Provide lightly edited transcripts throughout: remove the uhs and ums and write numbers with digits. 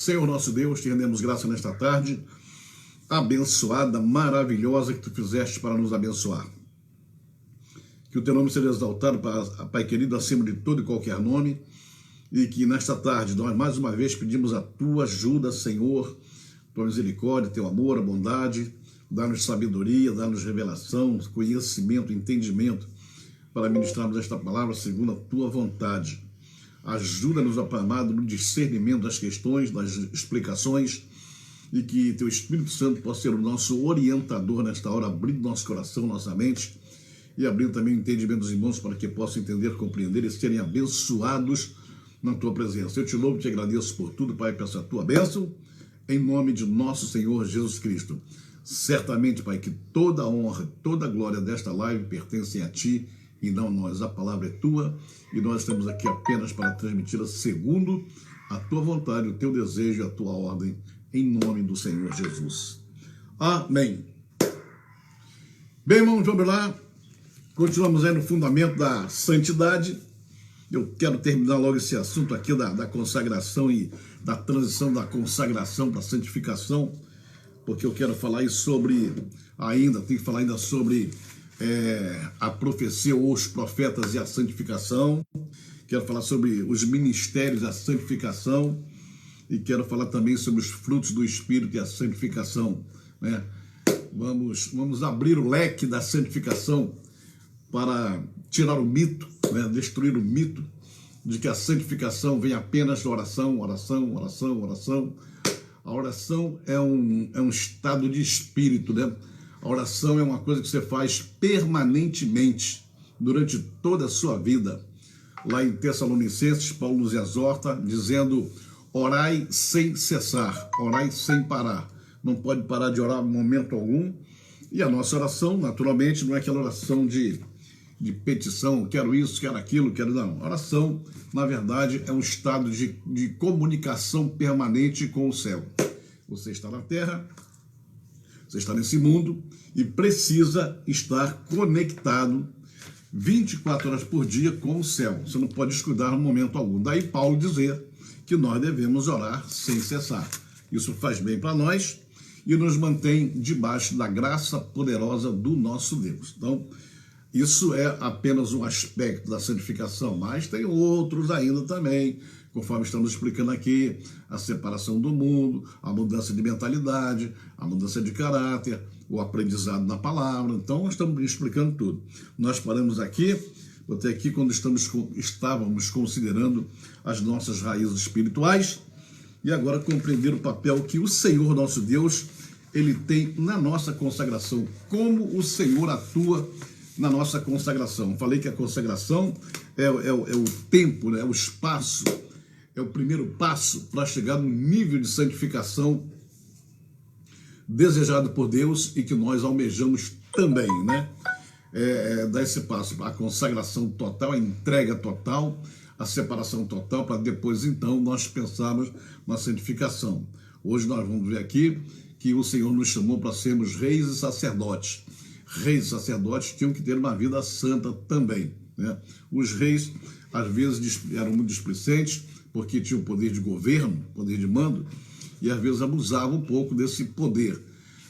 Senhor nosso Deus, te rendemos graça nesta tarde, abençoada, maravilhosa que tu fizeste para nos abençoar. Que o teu nome seja exaltado, Pai querido, acima de todo e qualquer nome, e que nesta tarde nós mais uma vez pedimos a tua ajuda, Senhor, tua misericórdia, teu amor, a bondade, dá-nos sabedoria, dá-nos revelação, conhecimento, entendimento, para ministrarmos esta palavra segundo a tua vontade. Ajuda-nos, ó Pai amado, no discernimento das questões, das explicações, e que teu Espírito Santo possa ser o nosso orientador nesta hora, abrindo nosso coração, nossa mente, e abrindo também o entendimento dos irmãos para que possam entender, compreender e serem abençoados na tua presença. Eu te louvo e te agradeço por tudo, Pai, peço a tua bênção, em nome de nosso Senhor Jesus Cristo. Certamente, Pai, que toda a honra, toda a glória desta live pertencem a ti e não a nós. A palavra é tua e nós estamos aqui apenas para transmiti-la segundo a tua vontade, o teu desejo e a tua ordem, em nome do Senhor Jesus. Amém. Bem, irmãos, vamos lá. Continuamos aí no fundamento da santidade. Eu quero terminar logo esse assunto aqui da consagração e da transição da consagração para a santificação, porque eu quero falar aí sobre, tenho que falar ainda sobre a profecia ou os profetas e a santificação. Quero falar sobre os ministérios da santificação e quero falar também sobre os frutos do Espírito e a santificação, né? Vamos abrir o leque da santificação para tirar o mito, né? Destruir o mito de que a santificação vem apenas da oração, oração, oração, oração. A oração é um estado de espírito, né? A oração é uma coisa que você faz permanentemente, durante toda a sua vida. Lá em Tessalonicenses, Paulo nos exorta, dizendo, orai sem cessar, orai sem parar. Não pode parar de orar em momento algum. E a nossa oração, naturalmente, não é aquela oração de petição, quero isso, quero aquilo, quero... Não, a oração, na verdade, é um estado de comunicação permanente com o céu. Você está na terra, você está nesse mundo e precisa estar conectado 24 horas por dia com o céu. Você não pode descuidar no momento algum. Daí Paulo dizer que nós devemos orar sem cessar. Isso faz bem para nós e nos mantém debaixo da graça poderosa do nosso Deus. Então, isso é apenas um aspecto da santificação, mas tem outros ainda também, conforme estamos explicando aqui, a separação do mundo, a mudança de mentalidade, a mudança de caráter, o aprendizado na palavra. Então, nós estamos explicando tudo. Nós paramos aqui, até aqui quando estávamos considerando as nossas raízes espirituais, e agora compreender o papel que o Senhor nosso Deus, ele tem na nossa consagração, como o Senhor atua na nossa consagração. Falei que a consagração é o tempo, né? É o espaço, é o primeiro passo para chegar no nível de santificação desejado por Deus e que nós almejamos também, né? Dar esse passo, a consagração total, a entrega total, a separação total, para depois, então, nós pensarmos na santificação. Hoje nós vamos ver aqui que o Senhor nos chamou para sermos reis e sacerdotes. Reis e sacerdotes tinham que ter uma vida santa também, né? Os reis, às vezes, eram muito displicentes, porque tinham poder de governo, poder de mando, e às vezes abusavam um pouco desse poder.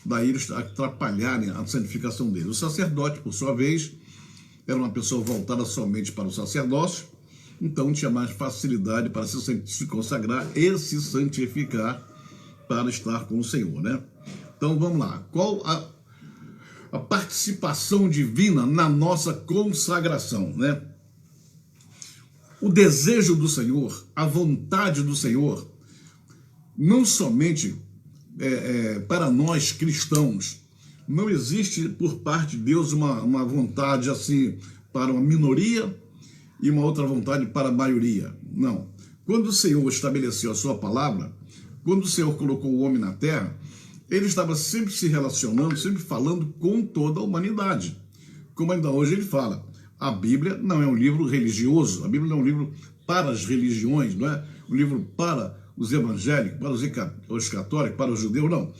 Daí eles atrapalharem a santificação deles. O sacerdote, por sua vez, era uma pessoa voltada somente para o sacerdócio, então tinha mais facilidade para se consagrar e se santificar para estar com o Senhor, né? Então vamos lá. Qual a participação divina na nossa consagração, né? O desejo do Senhor, a vontade do Senhor, não somente para nós cristãos, não existe por parte de Deus uma vontade assim para uma minoria e uma outra vontade para a maioria. Não. Quando o Senhor estabeleceu a sua palavra, quando o Senhor colocou o homem na terra, ele estava sempre se relacionando, sempre falando com toda a humanidade. Como ainda hoje ele fala, a Bíblia não é um livro religioso, a Bíblia não é um livro para as religiões, não é um livro para os evangélicos, para os católicos, para os judeus, não.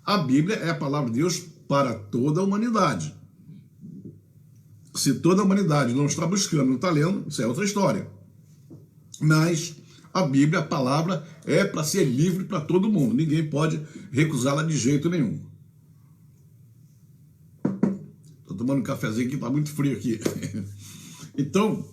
A Bíblia é a palavra de Deus para toda a humanidade. Se toda a humanidade não está buscando, não está lendo, isso é outra história. Mas a Bíblia, a palavra, é para ser livre para todo mundo. Ninguém pode recusá-la de jeito nenhum. Estou tomando um cafezinho aqui, está muito frio aqui. Então,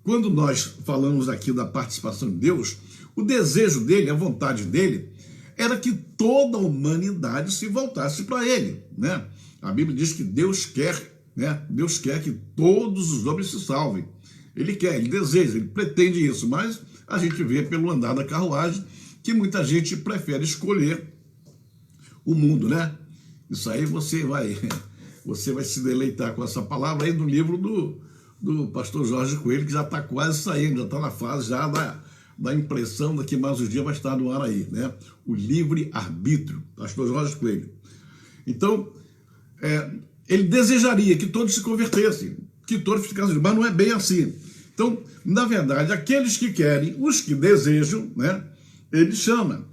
quando nós falamos aqui da participação de Deus, o desejo dele, a vontade dele, era que toda a humanidade se voltasse para ele, né? A Bíblia diz que Deus quer, né? Deus quer que todos os homens se salvem. Ele quer, ele deseja, ele pretende isso, mas a gente vê pelo andar da carruagem que muita gente prefere escolher o mundo, né? Isso aí você vai se deleitar com essa palavra aí no livro do pastor Jorge Coelho, que já está quase saindo, já está na fase já da impressão, daqui mais uns dias vai estar no ar aí, né? O livre-arbítrio, pastor Jorge Coelho. Então, ele desejaria que todos se convertessem, que todos ficassem, mas não é bem assim. Então, na verdade, aqueles que querem, os que desejam, né? Ele chama.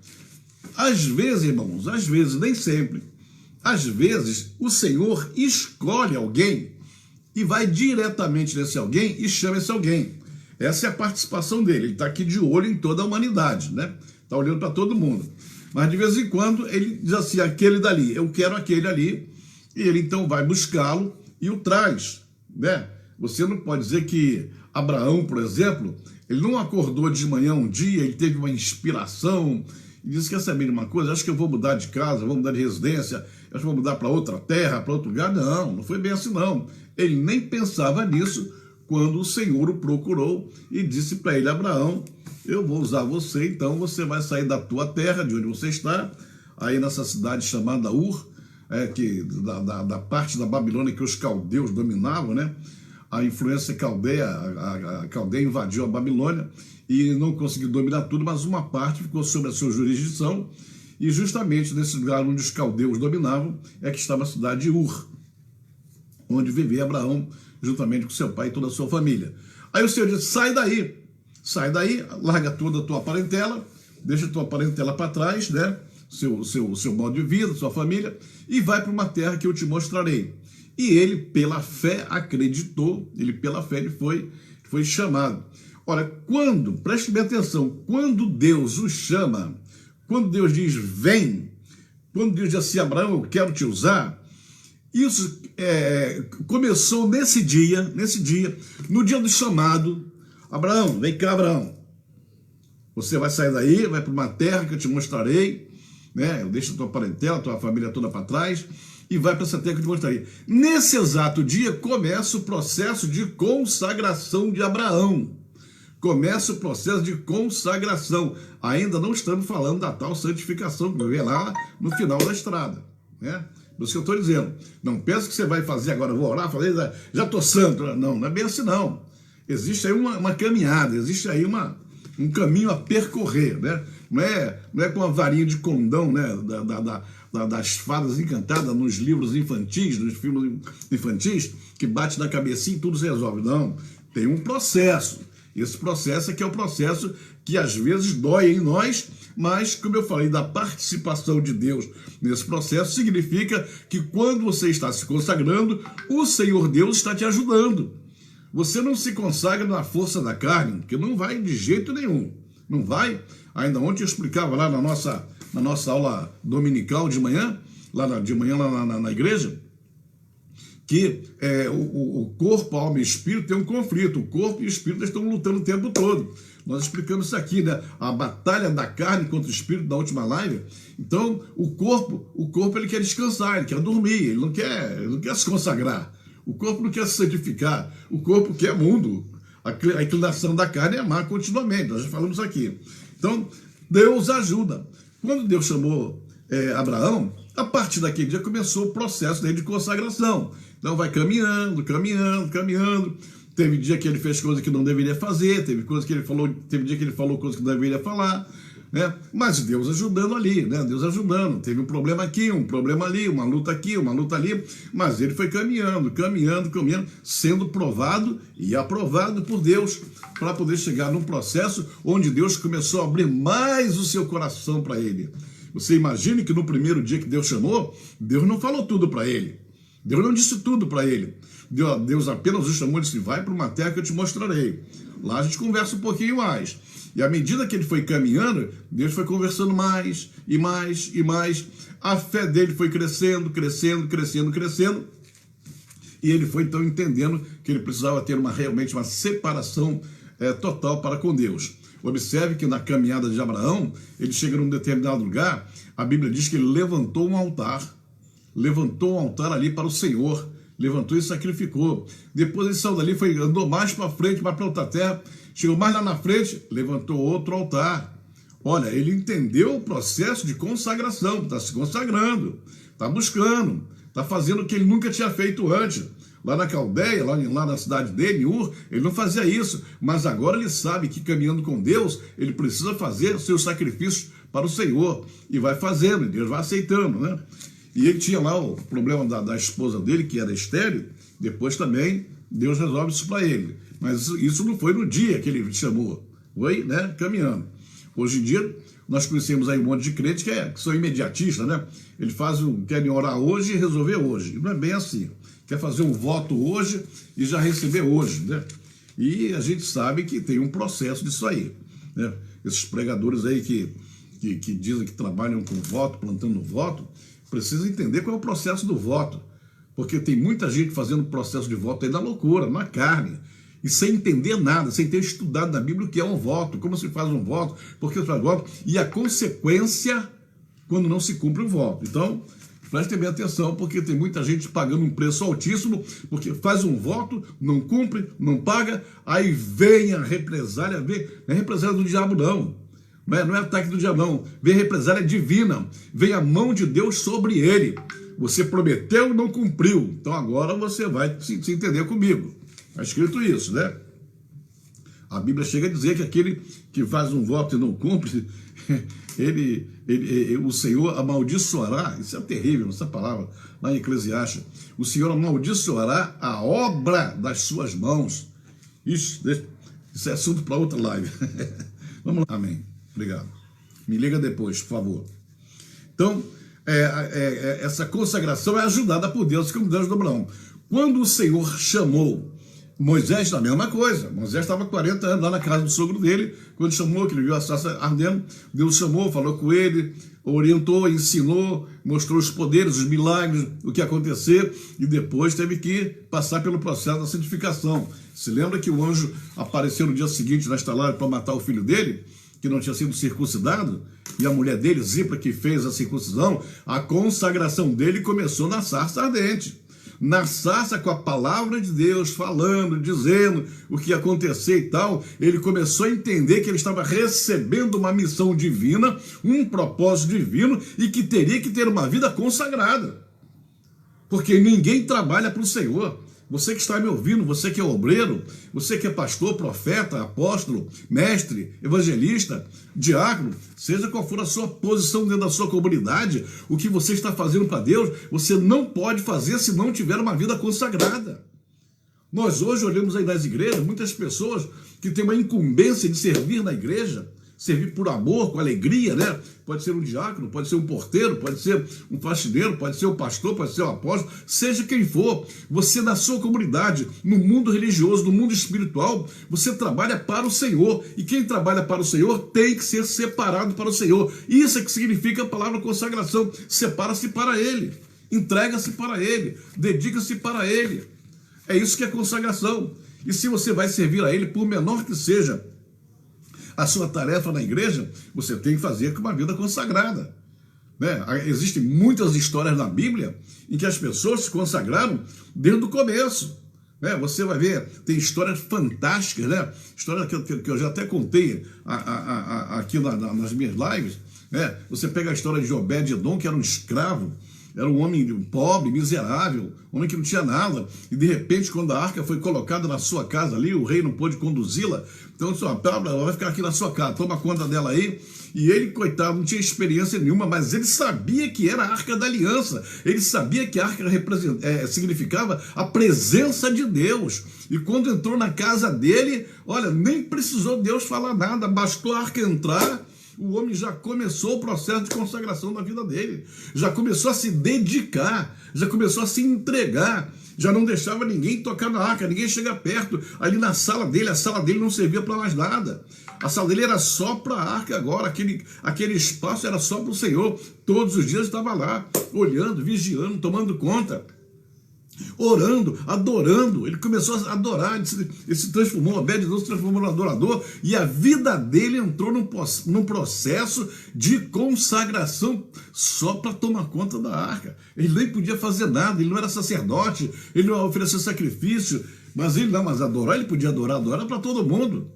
Às vezes, irmãos, às vezes, nem sempre, às vezes o Senhor escolhe alguém e vai diretamente nesse alguém e chama esse alguém. Essa é a participação dele. Ele está aqui de olho em toda a humanidade, né? Está olhando para todo mundo. Mas de vez em quando ele diz assim, aquele dali, eu quero aquele ali, e ele então vai buscá-lo e o traz, né? Você não pode dizer que Abraão, por exemplo, ele não acordou de manhã um dia, ele teve uma inspiração e disse, quer saber de uma coisa? Acho que eu vou mudar de casa, vou mudar de residência, acho que vou mudar para outra terra, para outro lugar. Não foi bem assim não. Ele nem pensava nisso quando o Senhor o procurou e disse para ele, Abraão, eu vou usar você, então você vai sair da tua terra, de onde você está, aí nessa cidade chamada Ur, da parte da Babilônia que os caldeus dominavam, né? A influência caldeia, a caldeia invadiu a Babilônia e não conseguiu dominar tudo, mas uma parte ficou sob a sua jurisdição, e justamente nesse lugar onde os caldeus dominavam é que estava a cidade de Ur, onde vivia Abraão juntamente com seu pai e toda a sua família. Aí o Senhor disse, sai daí, larga toda a tua parentela, deixa a tua parentela para trás, né? Seu modo de vida, sua família, e vai para uma terra que eu te mostrarei. E ele, pela fé, acreditou, ele foi chamado. Olha, preste bem atenção, quando Deus o chama, quando Deus diz, vem, quando Deus diz assim, Abraão, eu quero te usar, isso começou nesse dia, no dia do chamado, Abraão, vem cá, Abraão, você vai sair daí, vai para uma terra que eu te mostrarei, né? Deixa a tua parentela, a tua família toda para trás, e vai para essa terra que eu te mostrarei. Nesse exato dia começa o processo de consagração de Abraão. Começa o processo de consagração. Ainda não estamos falando da tal santificação que vai ver lá no final da estrada, né? Por isso que eu estou dizendo. Não pensa que você vai fazer agora, vou orar, falei, já estou santo. Não é bem assim não. Existe aí uma caminhada, existe aí um caminho a percorrer, né? Não é com a varinha de condão, né? Das fadas encantadas nos livros infantis, nos filmes infantis, que bate na cabecinha e tudo se resolve. Não, tem um processo. Esse processo é o processo que às vezes dói em nós, mas, como eu falei, da participação de Deus nesse processo, significa que quando você está se consagrando, o Senhor Deus está te ajudando. Você não se consagra na força da carne, que não vai de jeito nenhum. Não vai. Ainda ontem eu explicava lá na nossa aula dominical de manhã, lá na igreja, que o corpo, a alma e o espírito tem um conflito. O corpo e o espírito estão lutando o tempo todo. Nós explicamos isso aqui, né? A batalha da carne contra o espírito da última live. Então, o corpo ele quer descansar, ele quer dormir, ele não quer se consagrar. O corpo não quer se santificar, o corpo quer mundo. A inclinação da carne é amar continuamente, nós já falamos aqui. Então, Deus ajuda. Quando Deus chamou Abraão, a partir daquele dia começou o processo dele de consagração. Então vai caminhando. Teve dia que ele fez coisas que não deveria fazer, teve dia que ele falou coisas que não deveria falar, né? Mas Deus ajudando ali, né? Deus ajudando. Teve um problema aqui, um problema ali, uma luta aqui, uma luta ali, mas ele foi caminhando, sendo provado e aprovado por Deus, para poder chegar num processo onde Deus começou a abrir mais o seu coração para ele. Você imagine que no primeiro dia que Deus chamou, Deus não falou tudo para ele. Deus não disse tudo para ele. Deus apenas o chamou e disse, vai para uma terra que eu te mostrarei. Lá a gente conversa um pouquinho mais. E à medida que ele foi caminhando, Deus foi conversando mais e mais e mais. A fé dele foi crescendo, crescendo, crescendo, crescendo. E ele foi então entendendo que ele precisava ter realmente uma separação total para com Deus. Observe que na caminhada de Abraão, ele chega num determinado lugar, a Bíblia diz que ele levantou um altar ali para o Senhor, levantou e sacrificou. Depois ele saiu dali, andou mais para frente, mais para outra terra, chegou mais lá na frente, levantou outro altar. Olha, ele entendeu o processo de consagração, está se consagrando, está buscando, está fazendo o que ele nunca tinha feito antes. Lá na Caldeia, lá na cidade dele, em Ur, ele não fazia isso, mas agora ele sabe que caminhando com Deus, ele precisa fazer seus sacrifícios para o Senhor, e vai fazendo, e Deus vai aceitando, né? E ele tinha lá o problema da esposa dele, que era estéril, depois também Deus resolve isso para ele. Mas isso não foi no dia que ele chamou, foi, né, caminhando. Hoje em dia, nós conhecemos aí um monte de crentes que são imediatistas, né? Eles querem orar hoje e resolver hoje. E não é bem assim. Quer fazer um voto hoje e já receber hoje, né? E a gente sabe que tem um processo disso aí, né? Esses pregadores aí que dizem que trabalham com voto, plantando voto, precisam entender qual é o processo do voto. Porque tem muita gente fazendo processo de voto aí na loucura, na carne, e sem entender nada, sem ter estudado na Bíblia o que é um voto, como se faz um voto, por que se faz voto, e a consequência quando não se cumpre o voto. Então, preste bem atenção, porque tem muita gente pagando um preço altíssimo, porque faz um voto, não cumpre, não paga, aí vem a represália, não é represália do diabo não é ataque do diabo não, vem a represália divina, vem a mão de Deus sobre ele. Você prometeu e não cumpriu, então agora você vai se entender comigo. Está escrito isso, né? A Bíblia chega a dizer que aquele que faz um voto e não cumpre, o Senhor amaldiçoará, isso é terrível, essa palavra, lá em Eclesiastes, o Senhor amaldiçoará a obra das suas mãos. Isso é assunto para outra live. Vamos lá, amém. Obrigado. Me liga depois, por favor. Então, essa consagração é ajudada por Deus, como Deus do Abraão. Quando o Senhor chamou Moisés, a mesma coisa. Moisés estava 40 anos lá na casa do sogro dele, quando chamou, que ele viu a sarça ardendo, Deus chamou, falou com ele, orientou, ensinou, mostrou os poderes, os milagres, o que ia acontecer, e depois teve que passar pelo processo da santificação. Se lembra que o anjo apareceu no dia seguinte na estalagem para matar o filho dele, que não tinha sido circuncidado, e a mulher dele, Zipra, que fez a circuncisão, a consagração dele começou na sarça ardente. Na sarça, com a palavra de Deus, falando, dizendo o que ia acontecer e tal, ele começou a entender que ele estava recebendo uma missão divina, um propósito divino, e que teria que ter uma vida consagrada. Porque ninguém trabalha para o Senhor. Você que está me ouvindo, você que é obreiro, você que é pastor, profeta, apóstolo, mestre, evangelista, diácono, seja qual for a sua posição dentro da sua comunidade, o que você está fazendo para Deus, você não pode fazer se não tiver uma vida consagrada. Nós hoje olhamos aí nas igrejas, muitas pessoas que têm uma incumbência de servir na igreja, servir por amor, com alegria, né? Pode ser um diácono, pode ser um porteiro, pode ser um faxineiro, pode ser um pastor, pode ser um apóstolo, seja quem for. Você na sua comunidade, no mundo religioso, no mundo espiritual, você trabalha para o Senhor. E quem trabalha para o Senhor tem que ser separado para o Senhor. Isso é que significa a palavra consagração. Separa-se para Ele, entrega-se para Ele, dedica-se para Ele. É isso que é consagração. E se você vai servir a Ele, por menor que seja a sua tarefa na igreja, você tem que fazer com uma vida consagrada. Né? Existem muitas histórias na Bíblia em que as pessoas se consagraram desde o começo. Né? Você vai ver, tem histórias fantásticas, né? Histórias que eu já até contei aqui nas minhas lives. Né? Você pega a história de Obed-Edom, que era um escravo, era um homem pobre, miserável, um homem que não tinha nada, e de repente, quando a arca foi colocada na sua casa ali, o rei não pôde conduzi-la, então disse, ela vai ficar aqui na sua casa, toma conta dela aí, e ele, coitado, não tinha experiência nenhuma, mas ele sabia que era a arca da aliança, ele sabia que a arca significava a presença de Deus, e quando entrou na casa dele, olha, nem precisou Deus falar nada, bastou a arca entrar, o homem já começou o processo de consagração da vida dele, já começou a se dedicar, já começou a se entregar. já não deixava ninguém tocar na arca, ninguém chegar perto, ali na sala dele, a sala dele não servia para mais nada. A sala dele era só para a arca agora, aquele espaço era só para o Senhor. Todos os dias estava lá, olhando, vigiando, tomando conta, orando, adorando. Ele começou a adorar, ele se transformou, Obed-edom se transformou no adorador, e a vida dele entrou num processo de consagração só para tomar conta da arca. Ele nem podia fazer nada, ele não era sacerdote, ele não oferecia sacrifício, mas adorar, ele podia adorar para todo mundo.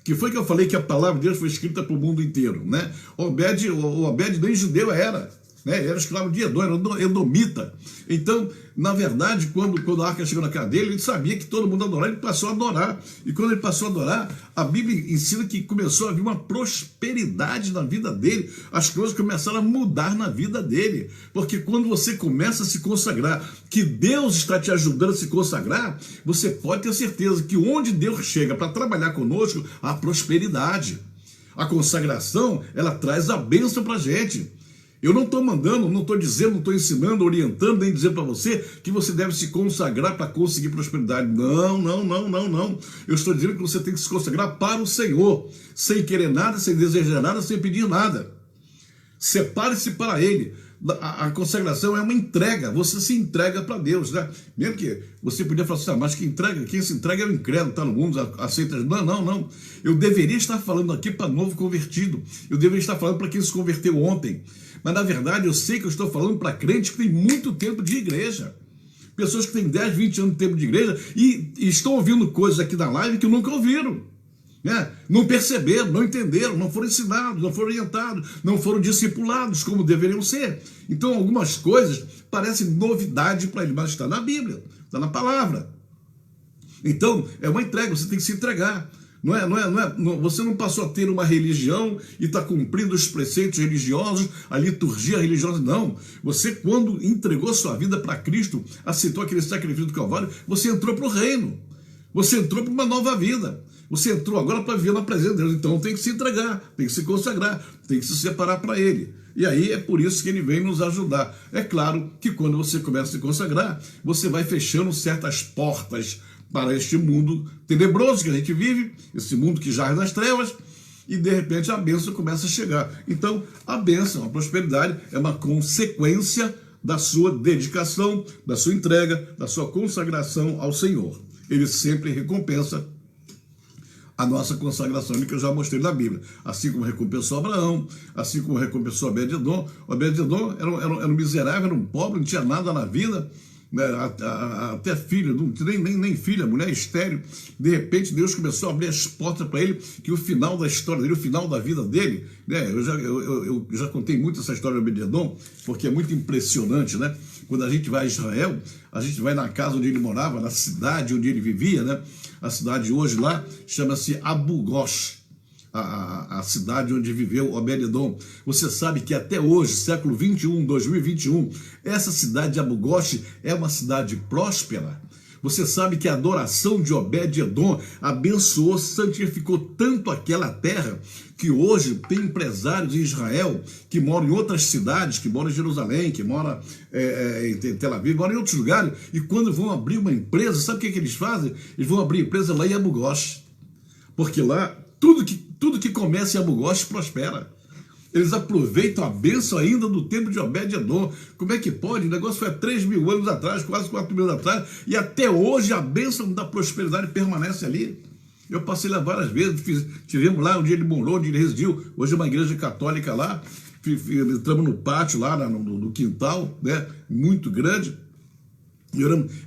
Que foi que eu falei que a palavra de Deus foi escrita para o mundo inteiro, né? O Obed nem judeu era, né? Era escravo de Edom, era edomita. Então, na verdade, quando a arca chegou na casa dele, ele sabia que todo mundo adorava, ele passou a adorar. E quando ele passou a adorar, a Bíblia ensina que começou a haver uma prosperidade na vida dele. As coisas começaram a mudar na vida dele. Porque quando você começa a se consagrar, que Deus está te ajudando a se consagrar, você pode ter certeza que onde Deus chega para trabalhar conosco, há prosperidade. A consagração, ela traz a bênção para a gente. Eu não estou mandando, não estou dizendo, não estou ensinando, orientando, nem dizendo para você que você deve se consagrar para conseguir prosperidade. Não. Eu estou dizendo que você tem que se consagrar para o Senhor, sem querer nada, sem desejar nada, sem pedir nada. Separe-se para Ele. A consagração é uma entrega, você se entrega para Deus, né? Mesmo que você podia falar assim, mas quem se entrega é o incrédulo, está no mundo, aceita. Não. Eu deveria estar falando aqui para novo convertido, eu deveria estar falando para quem se converteu ontem. Mas, na verdade, eu sei que eu estou falando para crentes que têm muito tempo de igreja. Pessoas que têm 10, 20 anos de tempo de igreja e estão ouvindo coisas aqui na live que nunca ouviram. Né? Não perceberam, não entenderam, não foram ensinados, não foram orientados, não foram discipulados como deveriam ser. Então, algumas coisas parecem novidade para ele, mas está na Bíblia, está na palavra. Então, é uma entrega, você tem que se entregar. Você não passou a ter uma religião e está cumprindo os preceitos religiosos, a liturgia religiosa, não. Você, quando entregou sua vida para Cristo, aceitou aquele sacrifício do Calvário, você entrou para o reino, você entrou para uma nova vida, você entrou agora para viver na presença de Deus. Então tem que se entregar, tem que se consagrar, tem que se separar para Ele. E aí é por isso que Ele vem nos ajudar. É claro que quando você começa a se consagrar, você vai fechando certas portas para este mundo tenebroso que a gente vive, esse mundo que jaz nas trevas, e de repente a bênção começa a chegar. Então a bênção, a prosperidade é uma consequência da sua dedicação, da sua entrega, da sua consagração ao Senhor. Ele sempre recompensa a nossa consagração, que eu já mostrei na Bíblia. Assim como recompensou Abraão, assim como recompensou Obed-edom. Obed-edom era um miserável, era um pobre, não tinha nada na vida, né? Até filha, não tinha nem filha, mulher estéril. De repente Deus começou a abrir as portas para ele, que o final da história dele, o final da vida dele, né? Eu já contei muito essa história de Obed-edom, porque é muito impressionante, né? Quando a gente vai a Israel, a gente vai na casa onde ele morava, na cidade onde ele vivia, né? A cidade hoje lá chama-se Abu Ghosh, a cidade onde viveu Obed-edom. Você sabe que até hoje, século 21, 2021, essa cidade de Abu Ghosh é uma cidade próspera. Você sabe que a adoração de Obed-edom abençoou, santificou tanto aquela terra, que hoje tem empresários em Israel que moram em outras cidades, que moram em Jerusalém, que moram em Tel Aviv, moram em outros lugares, e quando vão abrir uma empresa, sabe o que eles fazem? Eles vão abrir empresa lá em Abu Ghosh, porque lá tudo que começa em Abu Ghosh prospera. Eles aproveitam a bênção ainda do tempo de Obed-edom. Como é que pode? O negócio foi há 3.000 anos atrás, quase 4.000 anos atrás, e até hoje a bênção da prosperidade permanece ali. Eu passei lá várias vezes, tivemos lá onde ele morou, onde ele residiu. Hoje é uma igreja católica lá, entramos no pátio lá, no quintal, né, muito grande.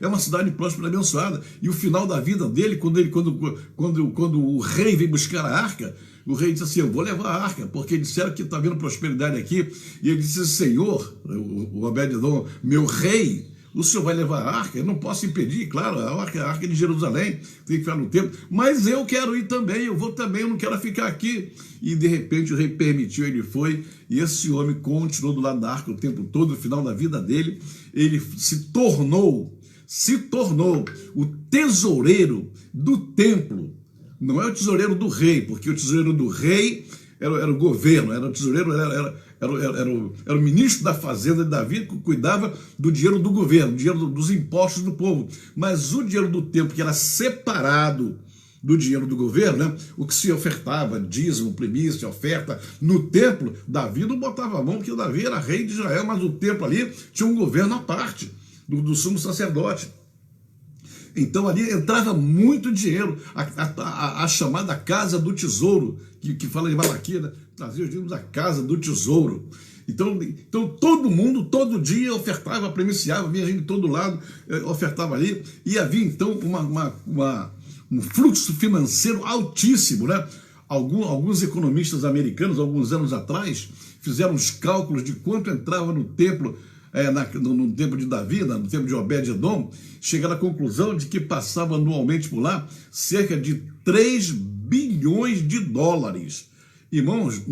É uma cidade próspera e abençoada. E o final da vida dele, quando o rei veio buscar a arca, o rei disse assim, eu vou levar a arca, porque disseram que está vendo prosperidade aqui. E ele disse, Senhor, o Obed-edom, meu rei, o senhor vai levar a arca? Eu não posso impedir, claro, a arca de Jerusalém, tem que ficar no templo, mas eu quero ir também, eu vou também, eu não quero ficar aqui. E de repente o rei permitiu, ele foi, e esse homem continuou do lado da arca o tempo todo. No final da vida dele, ele se tornou o tesoureiro do templo. Não é o tesoureiro do rei, porque o tesoureiro do rei era o governo, era o tesoureiro, era o ministro da fazenda de Davi, que cuidava do dinheiro do governo, do dinheiro dos impostos do povo. Mas o dinheiro do templo, que era separado do dinheiro do governo, né? O que se ofertava, dízimo, primícia, oferta, no templo, Davi não botava a mão, porque Davi era rei de Israel, mas o templo ali tinha um governo à parte, do sumo sacerdote. Então ali entrava muito dinheiro, a chamada casa do tesouro, que fala de Malaquias, né? Trazia os dinheiros da casa do tesouro. Então todo mundo, todo dia ofertava, primiciava, vinha gente de todo lado, ofertava ali, e havia então um fluxo financeiro altíssimo, né? Alguns economistas americanos, alguns anos atrás, fizeram os cálculos de quanto entrava no templo, no templo de Davi, no templo de Obed-Edom, chegaram à conclusão de que passava anualmente por lá cerca de 3 bilhões de dólares. Irmãos,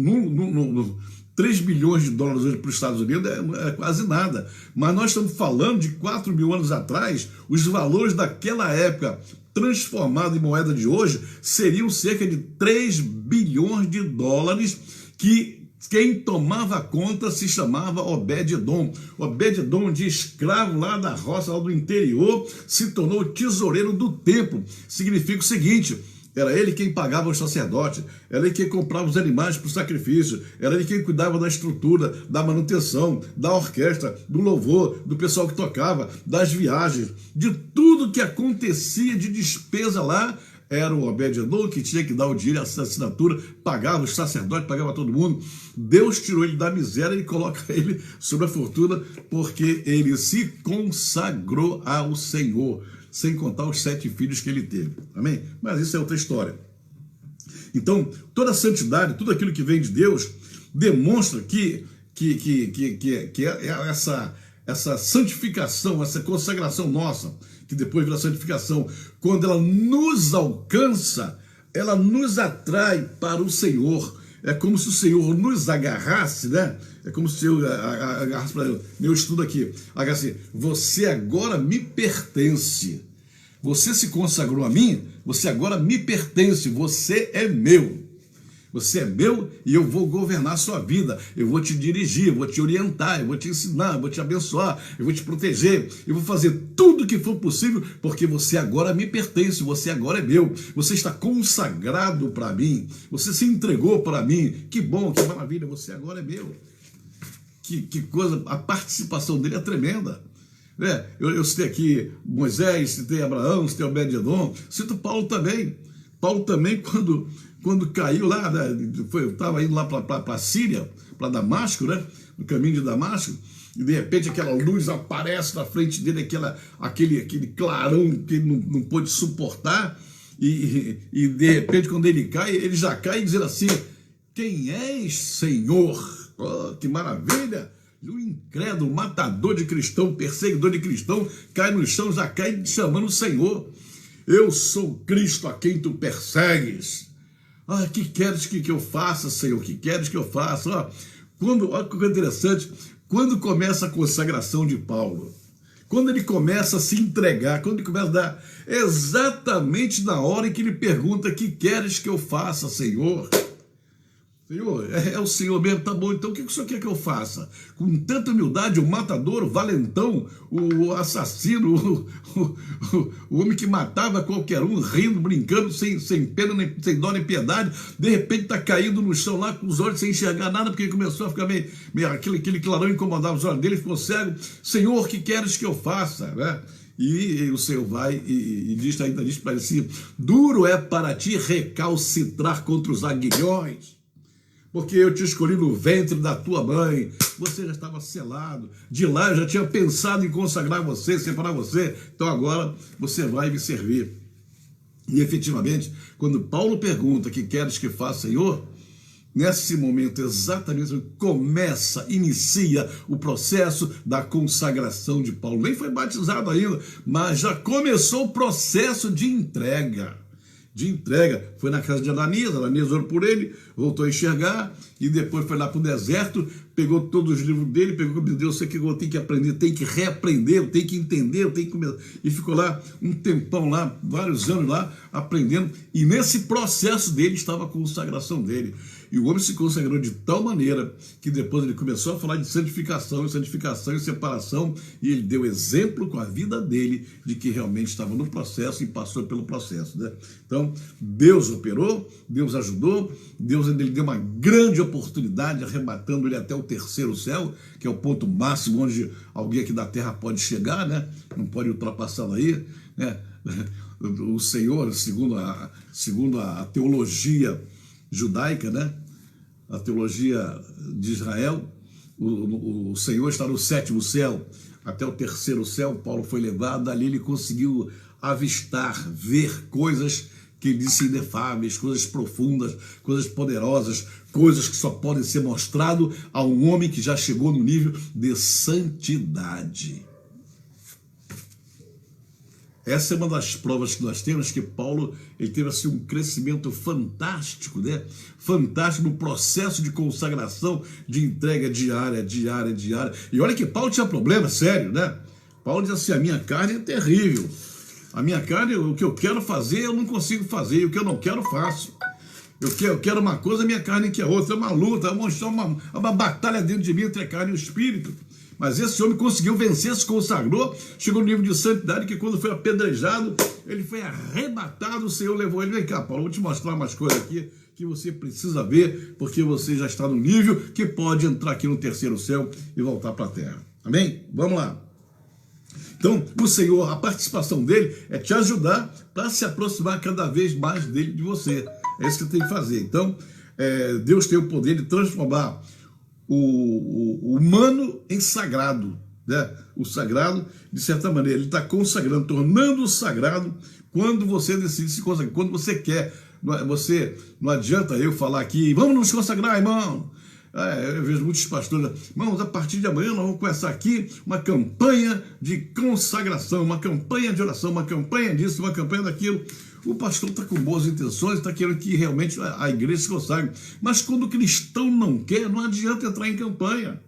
3 bilhões de dólares hoje para os Estados Unidos é quase nada. Mas nós estamos falando de 4 mil anos atrás, os valores daquela época, transformados em moeda de hoje, seriam cerca de 3 bilhões de dólares, que quem tomava conta se chamava Obed-Edom. Obed-Edom, de escravo lá da roça, lá do interior, se tornou tesoureiro do templo. Significa o seguinte: era ele quem pagava os sacerdotes, era ele quem comprava os animais para o sacrifício, era ele quem cuidava da estrutura, da manutenção, da orquestra, do louvor, do pessoal que tocava, das viagens, de tudo que acontecia de despesa lá. Era o Obed-Edom que tinha que dar o dinheiro, a assinatura, pagava os sacerdotes, pagava todo mundo. Deus tirou ele da miséria e coloca ele sobre a fortuna, porque ele se consagrou ao Senhor, sem contar os 7 filhos que ele teve. Amém? Mas isso é outra história. Então, toda a santidade, tudo aquilo que vem de Deus, demonstra que essa santificação, essa consagração nossa, que depois vira santificação, quando ela nos alcança, ela nos atrai para o Senhor. É como se o Senhor nos agarrasse, né? É como se eu agarrasse para ele. Meu estudo aqui, agarrasse, você agora me pertence. Você se consagrou a mim, você agora me pertence, você é meu. Você é meu e eu vou governar a sua vida, eu vou te dirigir, eu vou te orientar, eu vou te ensinar, eu vou te abençoar, eu vou te proteger, eu vou fazer tudo o que for possível, porque você agora me pertence, você agora é meu, você está consagrado para mim, você se entregou para mim, que bom, que maravilha, você agora é meu. Que coisa, a participação dele é tremenda. Eu citei aqui Moisés, citei Abraão, citei Obed-Edom, cito Paulo também. Paulo também, quando caiu lá, né, estava indo lá para a Síria, para Damasco, né, no caminho de Damasco, e de repente aquela luz aparece na frente dele, aquele clarão que ele não pôde suportar, e de repente quando ele cai, ele já cai dizendo assim: quem és, Senhor? Oh, que maravilha! E o incrédulo, matador de cristão, perseguidor de cristão, cai no chão, já cai chamando o Senhor. Eu sou Cristo a quem tu persegues. Ah, que queres que eu faça, Senhor? Que queres que eu faça? Olha que coisa interessante. Quando começa a consagração de Paulo, quando ele começa a se entregar, quando ele começa a dar, exatamente na hora em que ele pergunta: que queres que eu faça, Senhor? Senhor, é o Senhor mesmo, tá bom, então o que o Senhor quer que eu faça? Com tanta humildade, o matador, o valentão, o assassino, o homem que matava qualquer um, rindo, brincando, sem pena, sem dó nem piedade, de repente está caindo no chão lá, com os olhos sem enxergar nada, porque ele começou a ficar meio aquele clarão incomodava os olhos dele, ficou cego. Senhor, o que queres que eu faça? Né? E o Senhor vai e ainda diz para ele assim: duro é para ti recalcitrar contra os aguilhões, porque eu te escolhi no ventre da tua mãe, você já estava selado, de lá eu já tinha pensado em consagrar você, separar você, então agora você vai me servir. E efetivamente, quando Paulo pergunta: que queres que faça, Senhor? Nesse momento exatamente inicia o processo da consagração de Paulo. Nem foi batizado ainda, mas já começou o processo de entrega. Foi na casa de Ananias orou por ele, voltou a enxergar, e depois foi lá para o deserto, pegou todos os livros dele, pegou, meu Deus, eu sei que eu tenho que aprender, tenho que reaprender, eu tenho que entender, eu tenho que começar. E ficou lá um tempão lá, vários anos lá, aprendendo, e nesse processo dele estava a consagração dele. E o homem se consagrou de tal maneira que depois ele começou a falar de santificação e separação, e ele deu exemplo com a vida dele de que realmente estava no processo e passou pelo processo, né? Então, Deus operou, Deus ajudou, Deus ele deu uma grande oportunidade, arrebatando ele até o terceiro céu, que é o ponto máximo onde alguém aqui da terra pode chegar, né? Não pode ultrapassar daí, né? O Senhor, segundo a teologia judaica, né? A teologia de Israel, o Senhor está no sétimo céu, até o terceiro céu. Paulo foi levado, dali ele conseguiu avistar, ver coisas que ele disse inefáveis, coisas profundas, coisas poderosas, coisas que só podem ser mostradas a um homem que já chegou no nível de santidade. Essa é uma das provas que nós temos, que Paulo ele teve assim, um crescimento fantástico, né? Fantástico no processo de consagração, de entrega diária. E olha que Paulo tinha problema sério, né? Paulo diz assim, a minha carne é terrível. A minha carne, o que eu quero fazer, eu não consigo fazer. E o que eu não quero, faço. Eu quero uma coisa, a minha carne quer outra. É uma luta, uma batalha dentro de mim entre a carne e o espírito. Mas esse homem conseguiu vencer, se consagrou, chegou no nível de santidade que quando foi apedrejado, ele foi arrebatado, o Senhor levou ele. Vem cá, Paulo, vou te mostrar umas coisas aqui que você precisa ver, porque você já está no nível que pode entrar aqui no terceiro céu e voltar para a terra. Amém? Vamos lá. Então, o Senhor, a participação dele é te ajudar para se aproximar cada vez mais dele, de você. É isso que você tem que fazer. Então, Deus tem o poder de transformar o humano em sagrado, né? O sagrado, de certa maneira, ele está consagrando, tornando-o sagrado quando você decide se consagrar, quando você quer. Não adianta eu falar aqui, vamos nos consagrar, irmão. Eu vejo muitos pastores, irmãos, a partir de amanhã nós vamos começar aqui uma campanha de consagração, uma campanha de oração, uma campanha disso, uma campanha daquilo. O pastor está com boas intenções, está querendo que realmente a igreja se consagre. Mas quando o cristão não quer, não adianta entrar em campanha.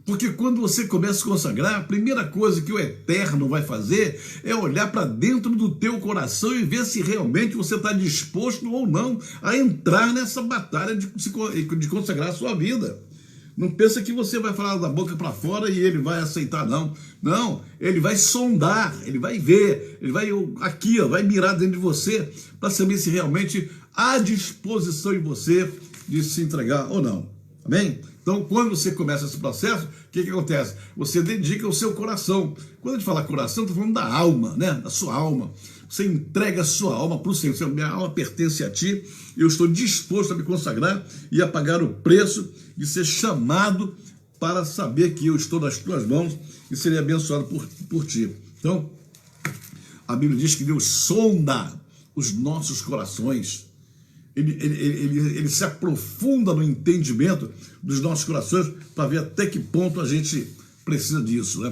Porque quando você começa a se consagrar, a primeira coisa que o Eterno vai fazer é olhar para dentro do teu coração e ver se realmente você está disposto ou não a entrar nessa batalha de consagrar a sua vida. Não pensa que você vai falar da boca para fora e ele vai aceitar, não. Não, ele vai sondar, ele vai ver, ele vai aqui, ó, vai mirar dentro de você para saber se realmente há disposição em você de se entregar ou não. Amém? Então, quando você começa esse processo, o que acontece? Você dedica o seu coração. Quando a gente fala coração, estou falando da alma, né? Da sua alma. Você entrega a sua alma para o Senhor. Minha alma pertence a ti. Eu estou disposto a me consagrar e a pagar o preço de ser chamado para saber que eu estou nas tuas mãos e serei abençoado por ti. Então, a Bíblia diz que Deus sonda os nossos corações. Ele se aprofunda no entendimento dos nossos corações para ver até que ponto a gente precisa disso, né?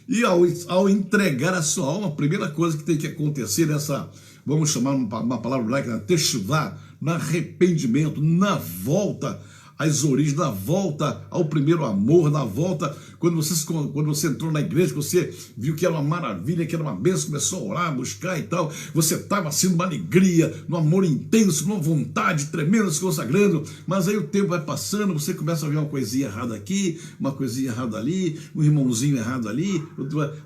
E ao entregar a sua alma, a primeira coisa que tem que acontecer nessa, vamos chamar uma palavra hebraica, teshuvá, no arrependimento, na volta às origens, na volta ao primeiro amor, na volta, quando você entrou na igreja, você viu que era uma maravilha, que era uma bênção, começou a orar, buscar e tal, você estava assim numa alegria, num amor intenso, numa vontade tremenda, se consagrando, mas aí o tempo vai passando, você começa a ver uma coisinha errada aqui, uma coisinha errada ali, um irmãozinho errado ali,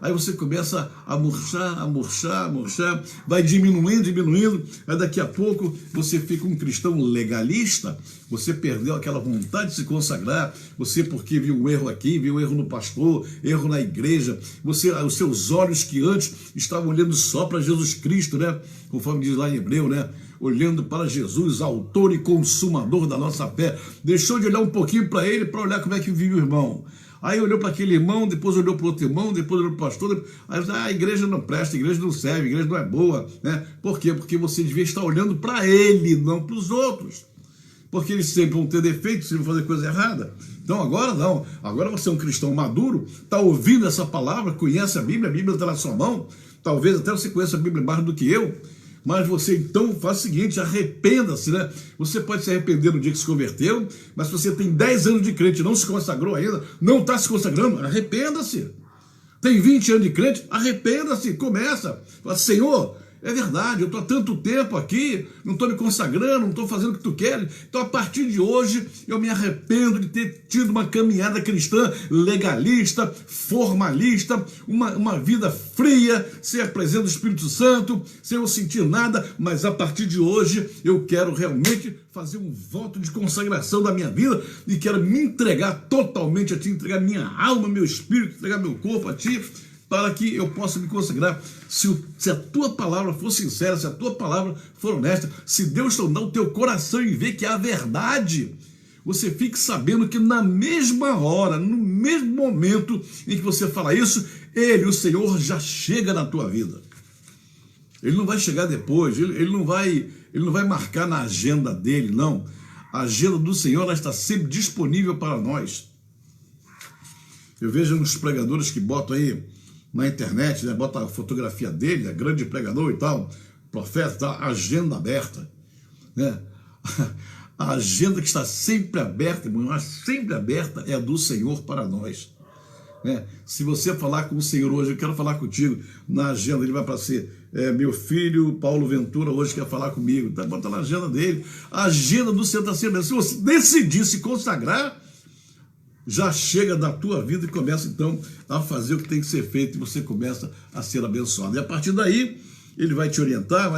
aí você começa a murchar, vai diminuindo, aí daqui a pouco você fica um cristão legalista, você perdeu aquela vontade de se consagrar, você porque viu um erro aqui, viu um erro no pastor, erro na igreja, os seus olhos que antes estavam olhando só para Jesus Cristo, né? Conforme diz lá em Hebreu, né? Olhando para Jesus, autor e consumador da nossa fé, deixou de olhar um pouquinho para ele, para olhar como é que vive o irmão. Aí olhou para aquele irmão, depois olhou para outro irmão, depois olhou para o pastor, aí a igreja não presta, a igreja não serve, a igreja não é boa, né? Por quê? Porque você devia estar olhando para ele, não para os outros. Porque eles sempre vão ter defeitos se vão fazer coisa errada. Então agora não, agora você é um cristão maduro, está ouvindo essa palavra, conhece a Bíblia está na sua mão, talvez até você conheça a Bíblia mais do que eu, mas você então faz o seguinte, arrependa-se, né? Você pode se arrepender no dia que se converteu, mas se você tem 10 anos de crente e não se consagrou ainda, não está se consagrando, arrependa-se. Tem 20 anos de crente, arrependa-se, começa. Fala, Senhor, É verdade, eu estou há tanto tempo aqui, não estou me consagrando, não estou fazendo o que tu queres. Então, a partir de hoje, eu me arrependo de ter tido uma caminhada cristã legalista, formalista, uma vida fria, sem a presença do Espírito Santo, sem eu sentir nada. Mas a partir de hoje, eu quero realmente fazer um voto de consagração da minha vida e quero me entregar totalmente a ti, entregar minha alma, meu espírito, entregar meu corpo a ti, para que eu possa me consagrar. Se a tua palavra for sincera, se a tua palavra for honesta, se Deus sondar o teu coração e ver que é a verdade, você fique sabendo que na mesma hora, no mesmo momento em que você fala isso, o Senhor já chega na tua vida. Ele não vai chegar depois, ele não vai marcar na agenda dele, não. A agenda do Senhor, ela está sempre disponível para nós. Eu vejo uns pregadores que botam aí na internet, né, bota a fotografia dele, é grande pregador e tal, profeta, tá, agenda aberta, né? A agenda que está sempre aberta, irmão, sempre aberta, é a do Senhor para nós, né? Se você falar com o Senhor hoje, eu quero falar contigo, na agenda ele vai para ser, meu filho Paulo Ventura hoje quer falar comigo, tá? Bota na agenda dele, a agenda do Senhor está sempre, se você decidir se consagrar, já chega da tua vida e começa então a fazer o que tem que ser feito, e você começa a ser abençoado. E a partir daí, ele vai te orientar,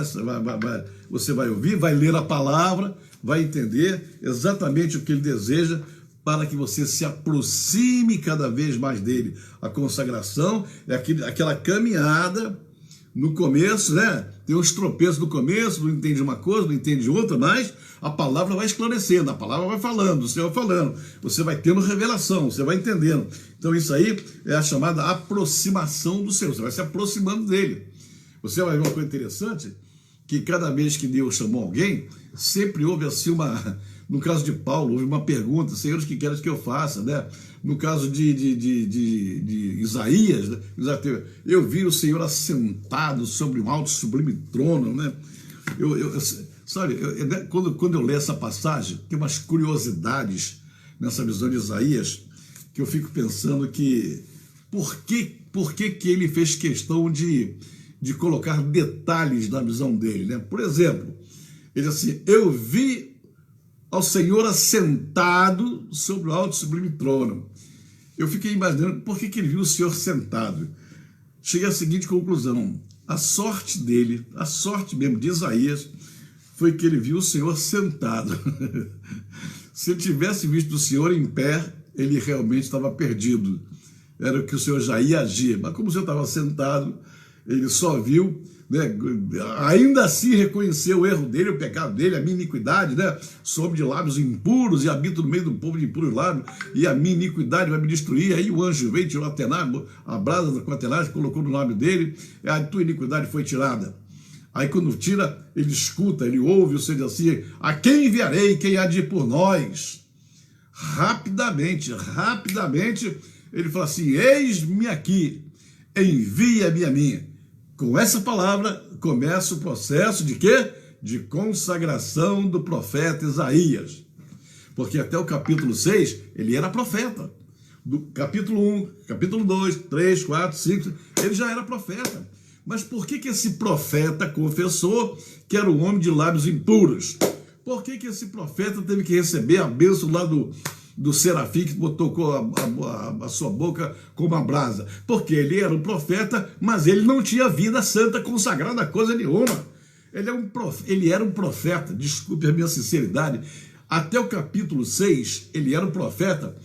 você vai ouvir, vai ler a palavra, vai entender exatamente o que ele deseja para que você se aproxime cada vez mais dele. A consagração é aquela caminhada no começo, né? Tem uns tropeços no começo, não entende uma coisa, não entende outra, mas a palavra vai esclarecendo, a palavra vai falando, o Senhor vai falando, você vai tendo revelação, você vai entendendo. Então isso aí é a chamada aproximação do Senhor, você vai se aproximando dele. Você vai ver uma coisa interessante, que cada vez que Deus chamou alguém, sempre houve assim no caso de Paulo, houve uma pergunta, Senhor, o que queres que eu faça, né? No caso de Isaías, né? Eu vi o Senhor assentado sobre um alto sublime trono, né? Quando eu leio essa passagem, tem umas curiosidades nessa visão de Isaías, que eu fico pensando que por que ele fez questão de colocar detalhes na visão dele, né? Por exemplo, ele diz assim, eu vi ao Senhor assentado sobre o alto sublime trono. Eu fiquei imaginando por que ele viu o Senhor sentado. Cheguei à seguinte conclusão, a sorte dele, a sorte mesmo de Isaías, foi que ele viu o Senhor sentado. Se ele tivesse visto o Senhor em pé, ele realmente estava perdido. Era o que o Senhor já ia agir. Mas como o Senhor estava sentado, ele só viu, né, ainda assim reconheceu o erro dele, o pecado dele, a minha iniquidade, né? Sob de lábios impuros e habito no meio do povo de impuros lábios, e a minha iniquidade vai me destruir. Aí o anjo veio, tirou a brasa com a tenagem, colocou no lábio dele, e a tua iniquidade foi tirada. Aí quando tira, ele escuta, ele ouve o Senhor assim, a quem enviarei, quem há de ir por nós? Rapidamente, ele fala assim, eis-me aqui, envia-me a mim. Com essa palavra, começa o processo de quê? De consagração do profeta Isaías. Porque até o capítulo 6, ele era profeta. Do capítulo 1, capítulo 2, 3, 4, 5, ele já era profeta. Mas por que esse profeta confessou que era um homem de lábios impuros? Por que esse profeta teve que receber a bênção lá do serafim que tocou a sua boca com uma brasa? Porque ele era um profeta, mas ele não tinha vida santa consagrada a coisa nenhuma. Ele era um profeta, desculpe a minha sinceridade, até o capítulo 6, ele era um profeta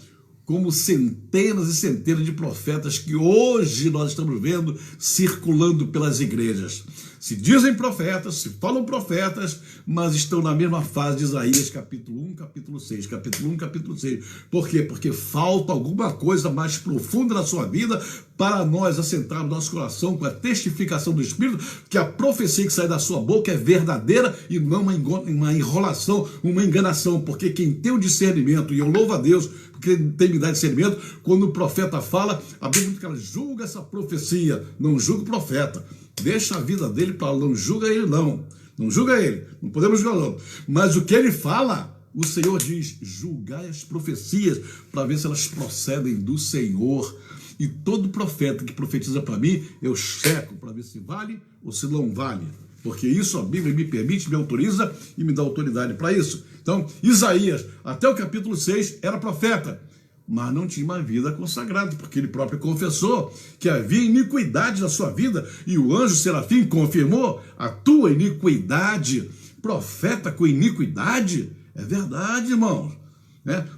como centenas e centenas de profetas que hoje nós estamos vendo circulando pelas igrejas. Se dizem profetas, se falam profetas, mas estão na mesma fase de Isaías, capítulo 1, capítulo 6, capítulo 1, capítulo 6. Por quê? Porque falta alguma coisa mais profunda na sua vida para nós assentarmos nosso coração com a testificação do Espírito, que a profecia que sai da sua boca é verdadeira e não uma enrolação, uma enganação, porque quem tem o discernimento, e eu louvo a Deus, porque tem me dado discernimento, quando o profeta fala, a Bíblia diz que ela julga essa profecia, não julga o profeta. Deixa a vida dele para lá, não julga ele não julga ele, não podemos julgar não, mas o que ele fala, o Senhor diz, julgai as profecias para ver se elas procedem do Senhor, e todo profeta que profetiza para mim, eu checo para ver se vale ou se não vale. porque isso a Bíblia me permite, me autoriza e me dá autoridade para isso. Então, Isaías, até o capítulo 6, era profeta, mas não tinha uma vida consagrada, porque ele próprio confessou que havia iniquidade na sua vida, e o anjo Serafim confirmou a tua iniquidade. Profeta com iniquidade? É verdade, irmãos.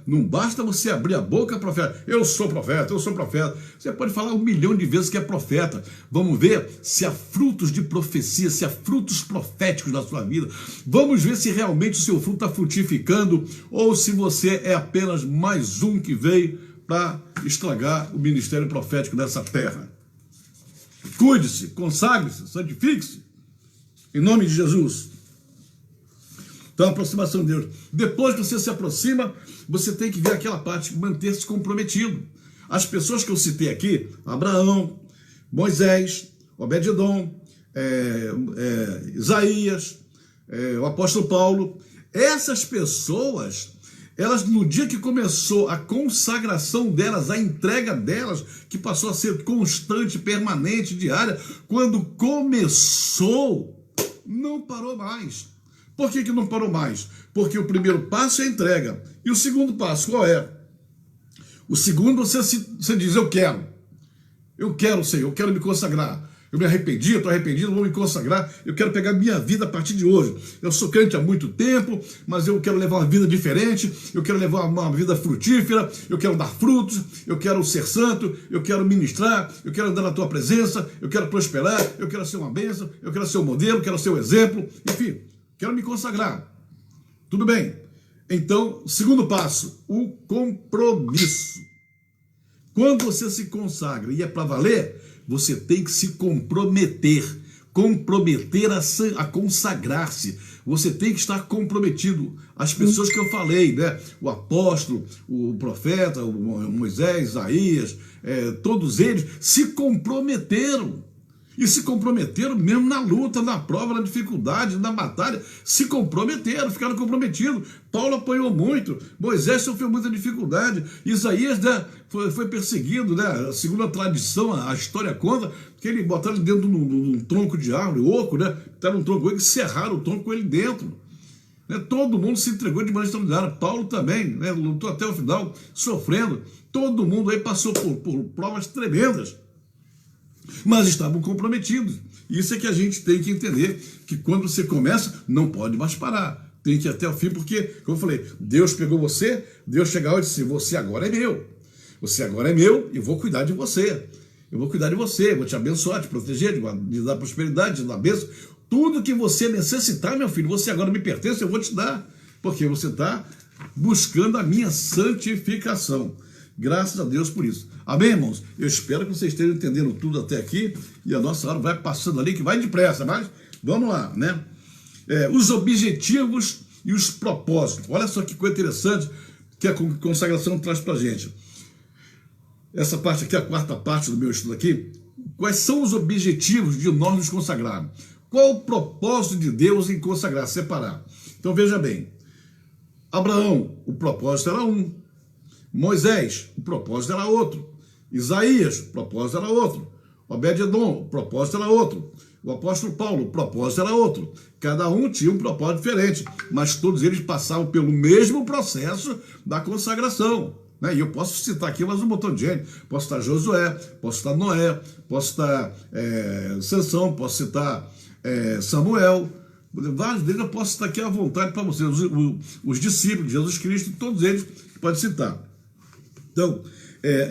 Não basta você abrir a boca, profeta. Eu sou profeta, eu sou profeta. Você pode falar 1 milhão de vezes que é profeta. Vamos ver se há frutos de profecia, se há frutos proféticos na sua vida. Vamos ver se realmente o seu fruto está frutificando ou se você é apenas mais um que veio para estragar o ministério profético dessa terra. Cuide-se, consagre-se, santifique-se. Em nome de Jesus. Então, a aproximação de Deus. Depois que você se aproxima, você tem que ver aquela parte de manter-se comprometido. As pessoas que eu citei aqui, Abraão, Moisés, Obed-edom, Isaías, o apóstolo Paulo, essas pessoas, elas, no dia que começou a consagração delas, a entrega delas, que passou a ser constante, permanente, diária, quando começou, não parou mais. Por que não parou mais? Porque o primeiro passo é a entrega. E o segundo passo, qual é? O segundo, você diz, eu quero, Senhor, eu quero me consagrar. Eu me arrependi, eu estou arrependido, vou me consagrar. Eu quero pegar minha vida a partir de hoje. Eu sou crente há muito tempo, mas eu quero levar uma vida diferente. Eu quero levar uma vida frutífera. Eu quero dar frutos. Eu quero ser santo. Eu quero ministrar. Eu quero andar na tua presença. Eu quero prosperar. Eu quero ser uma bênção. Eu quero ser um modelo. Eu quero ser um exemplo. Enfim, quero me consagrar. Tudo bem. Então, segundo passo, o compromisso. Quando você se consagra e é para valer, você tem que se comprometer a consagrar-se. Você tem que estar comprometido. As pessoas que eu falei, né? O apóstolo, o profeta, o Moisés, Isaías, todos eles se comprometeram. E se comprometeram mesmo na luta, na prova, na dificuldade, na batalha. Se comprometeram, ficaram comprometidos. Paulo apanhou muito, Moisés sofreu muita dificuldade, Isaías, né, foi perseguido, né? Segundo a tradição, a história conta que ele botaram ele dentro de um tronco de árvore, oco, né? Tá num tronco e serraram o tronco com ele dentro. Todo mundo se entregou de maneira extraordinária. Paulo também, né, lutou até o final, sofrendo. Todo mundo aí passou por provas tremendas. Mas estavam comprometidos. Isso é que a gente tem que entender, que quando você começa, não pode mais parar. Tem que ir até o fim, porque, como eu falei, Deus pegou você, Deus chegou e disse, você agora é meu. Você agora é meu e vou cuidar de você. Eu vou cuidar de você, vou te abençoar, te proteger, te dar prosperidade, te dar bênção. Tudo que você necessitar, meu filho, você agora me pertence, eu vou te dar. Porque você está buscando a minha santificação. Graças a Deus por isso. Amém, irmãos? Eu espero que vocês estejam entendendo tudo até aqui e a nossa hora vai passando ali, que vai depressa, mas vamos lá, né? Os objetivos e os propósitos. Olha só que coisa interessante que a consagração traz para a gente. Essa parte aqui, a quarta parte do meu estudo aqui. Quais são os objetivos de nós nos consagrarmos? Qual o propósito de Deus em consagrar, separar? Então veja bem. Abraão, o propósito era um. Moisés, o propósito era outro. Isaías, o propósito era outro. Obed-edom, o propósito era outro. O apóstolo Paulo, o propósito era outro. Cada um tinha um propósito diferente, mas todos eles passavam pelo mesmo processo da consagração. Né? E eu posso citar aqui mais um montão de gente. Posso citar Josué, posso citar Noé, posso citar Sansão, posso citar Samuel. Vários deles eu posso citar aqui à vontade para vocês. Os discípulos de Jesus Cristo, todos eles pode citar. Então,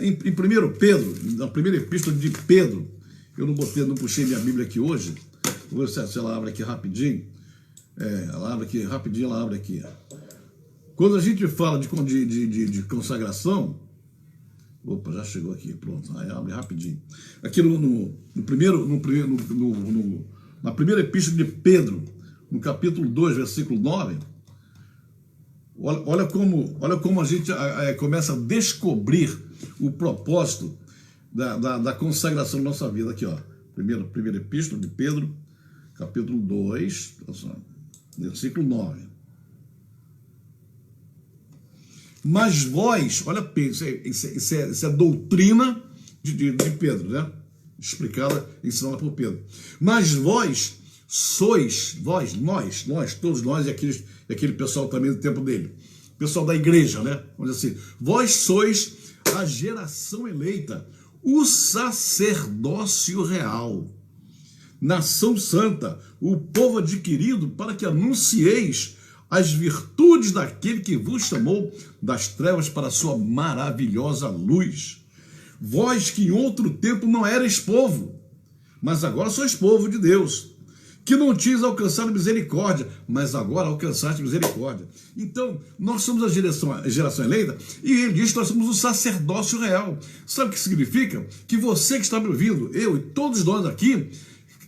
em 1 Pedro, na primeira epístola de Pedro, eu não puxei minha Bíblia aqui hoje, vou ver se ela abre aqui rapidinho, ela abre aqui. Quando a gente fala de consagração, opa, já chegou aqui, pronto, aí abre rapidinho. Aqui na primeira epístola de Pedro, no capítulo 2, versículo 9, olha como a gente começa a descobrir o propósito da consagração da nossa vida. Aqui, ó. Primeira epístola de Pedro, capítulo 2, versículo 9. Mas vós, olha, isso é doutrina de Pedro, né? Explicada, ensinada por Pedro. Mas vós sois, vós, nós, todos nós e aquele pessoal também do tempo dele, pessoal da igreja, né? Vamos dizer assim, vós sois a geração eleita, o sacerdócio real, nação santa, o povo adquirido, para que anuncieis as virtudes daquele que vos chamou das trevas para a sua maravilhosa luz. Vós que em outro tempo não erais povo, mas agora sois povo de Deus, que não tinhas alcançado misericórdia, mas agora alcançaste misericórdia. Então, nós somos a geração eleita, e ele diz que nós somos o sacerdócio real. Sabe o que significa? Que você que está me ouvindo, eu e todos nós aqui,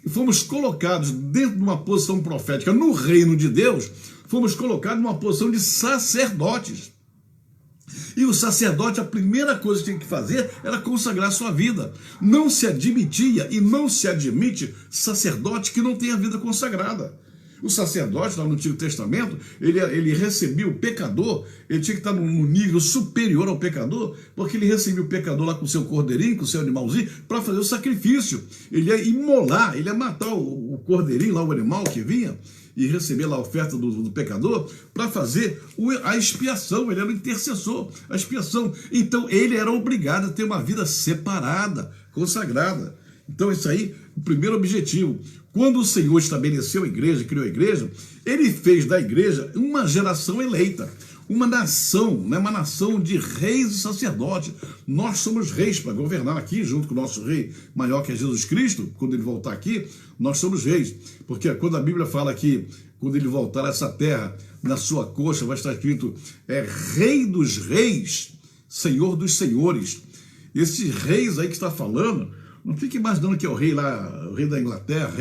fomos colocados dentro de uma posição profética no reino de Deus, fomos colocados numa posição de sacerdotes. E o sacerdote, a primeira coisa que tinha que fazer era consagrar sua vida. Não se admitia e não se admite sacerdote que não tenha vida consagrada. O sacerdote, lá no Antigo Testamento, ele recebia o pecador, ele tinha que estar num nível superior ao pecador, porque ele recebia o pecador lá com o seu cordeirinho, com o seu animalzinho, para fazer o sacrifício. Ele ia imolar, ele ia matar o cordeirinho, lá o animal que vinha, e receber lá a oferta do pecador, para fazer a expiação. Ele era o intercessor, a expiação. Então ele era obrigado a ter uma vida separada, consagrada. Então isso aí, o primeiro objetivo. Quando o Senhor estabeleceu a igreja, criou a igreja, ele fez da igreja uma geração eleita, uma nação, né? Uma nação de reis e sacerdotes. Nós somos reis para governar aqui, junto com o nosso rei maior, que é Jesus Cristo. Quando ele voltar aqui, nós somos reis. Porque quando a Bíblia fala que, quando ele voltar a essa terra, na sua coxa vai estar escrito, Rei dos Reis, Senhor dos Senhores. Esses reis aí que está falando, não fique imaginando que é o rei lá, o rei da Inglaterra,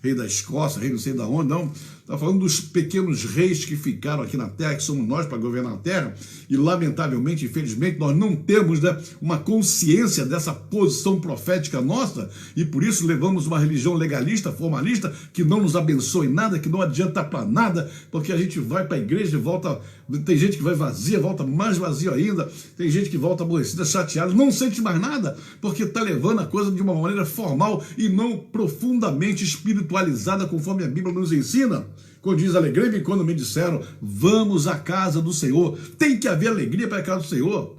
rei da Escócia, rei não sei da onde, não. Está falando dos pequenos reis que ficaram aqui na terra, que somos nós para governar a terra, e lamentavelmente, infelizmente, nós não temos, né, uma consciência dessa posição profética nossa, e por isso levamos uma religião legalista, formalista, que não nos abençoa em nada, que não adianta para nada, porque a gente vai para a igreja e volta, tem gente que vai vazia, volta mais vazio ainda, tem gente que volta aborrecida, chateada, não sente mais nada, porque está levando a coisa de uma maneira formal e não profundamente espiritualizada, conforme a Bíblia nos ensina. Quando diz alegrei-me quando me disseram, vamos à casa do Senhor. Tem que haver alegria para a casa do Senhor.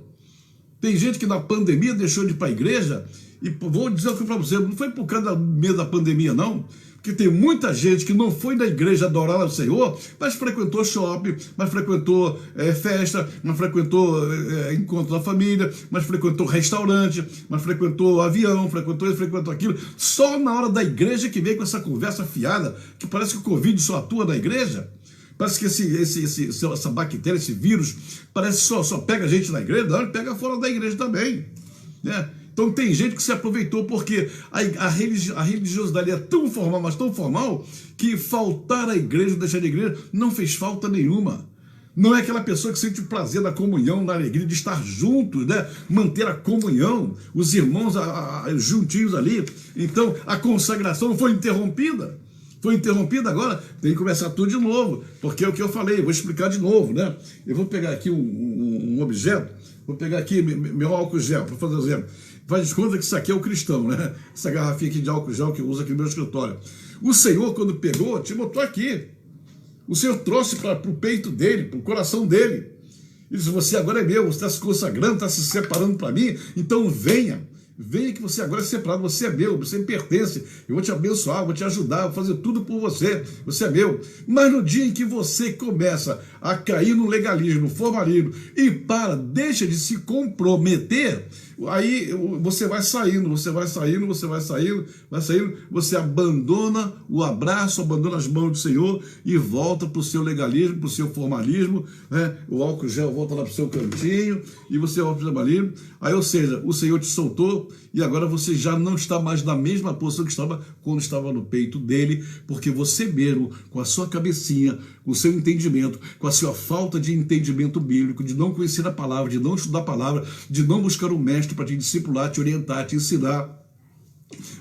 Tem gente que na pandemia deixou de ir para a igreja, e vou dizer o que para você, não foi por causa do medo da pandemia, não. Porque tem muita gente que não foi da igreja adorar ao Senhor, mas frequentou shopping, mas frequentou festa, mas frequentou encontro da família, mas frequentou restaurante, mas frequentou avião, frequentou isso, frequentou aquilo. Só na hora da igreja que veio com essa conversa fiada, que parece que o Covid só atua na igreja. Parece que essa bactéria, esse vírus, parece que só pega a gente na igreja, não, ele pega fora da igreja também, né? Então tem gente que se aproveitou porque a religiosidade é tão formal, mas tão formal, que faltar à igreja, deixar de igreja, não fez falta nenhuma. Não é aquela pessoa que sente o prazer da comunhão, da alegria de estar juntos, né? Manter a comunhão, os irmãos juntinhos ali. Então a consagração foi interrompida. Foi interrompida, agora tem que começar tudo de novo, porque é o que eu falei, vou explicar de novo, né? Eu vou pegar aqui um objeto, vou pegar aqui meu álcool gel, para fazer exemplo. Faz de conta que isso aqui é o cristão, né? Essa garrafinha aqui de álcool gel que eu uso aqui no meu escritório. O Senhor, quando pegou, te botou aqui. O Senhor trouxe para o peito dele, para o coração dele. Ele disse, você agora é meu, você está se consagrando, está se separando para mim, então venha. Venha que você agora é separado, você é meu, você me pertence, eu vou te abençoar, vou te ajudar, vou fazer tudo por você, você é meu. Mas no dia em que você começa a cair no legalismo, no formalismo, e deixa de se comprometer, aí você vai saindo, você abandona o abraço, abandona as mãos do Senhor e volta para o seu legalismo, para o seu formalismo, né? O álcool gel volta lá para o seu cantinho e você volta para o formalismo. Aí, ou seja, o Senhor te soltou e agora você já não está mais na mesma posição que estava quando estava no peito dele, porque você mesmo, com a sua cabecinha, com o seu entendimento, com a sua falta de entendimento bíblico, de não conhecer a palavra, de não estudar a palavra, de não buscar um mestre para te discipular, te orientar, te ensinar,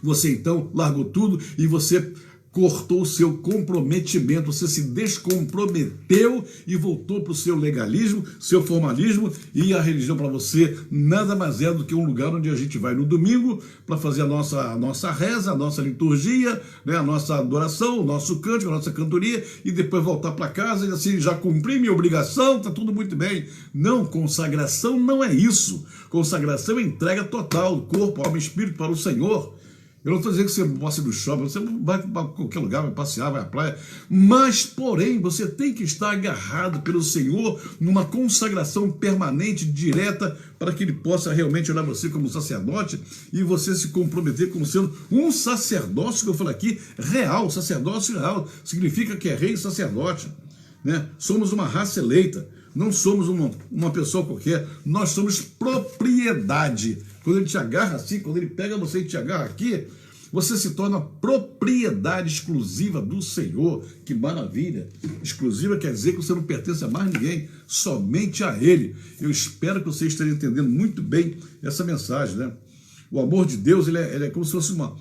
você então largou tudo e você cortou o seu comprometimento, você se descomprometeu e voltou para o seu legalismo, seu formalismo, e a religião para você nada mais é do que um lugar onde a gente vai no domingo para fazer a nossa reza, a nossa liturgia, né, a nossa adoração, o nosso cântico, a nossa cantoria, e depois voltar para casa e assim, já cumpri minha obrigação, está tudo muito bem. Não, consagração não é isso. Consagração é entrega total do corpo, alma e espírito para o Senhor. Eu não estou dizendo que você possa ir no shopping, você vai para qualquer lugar, vai passear, vai à praia, mas, porém, você tem que estar agarrado pelo Senhor numa consagração permanente, direta, para que Ele possa realmente olhar você como sacerdote e você se comprometer como sendo um sacerdócio, que eu falo aqui, real, sacerdócio real, significa que é rei e sacerdote, né? Somos uma raça eleita, não somos uma pessoa qualquer, nós somos propriedade. Quando ele te agarra assim, quando ele pega você e te agarra aqui, você se torna propriedade exclusiva do Senhor. Que maravilha! Exclusiva quer dizer que você não pertence a mais ninguém, somente a Ele. Eu espero que você esteja entendendo muito bem essa mensagem, né? O amor de Deus, ele é como se fosse uma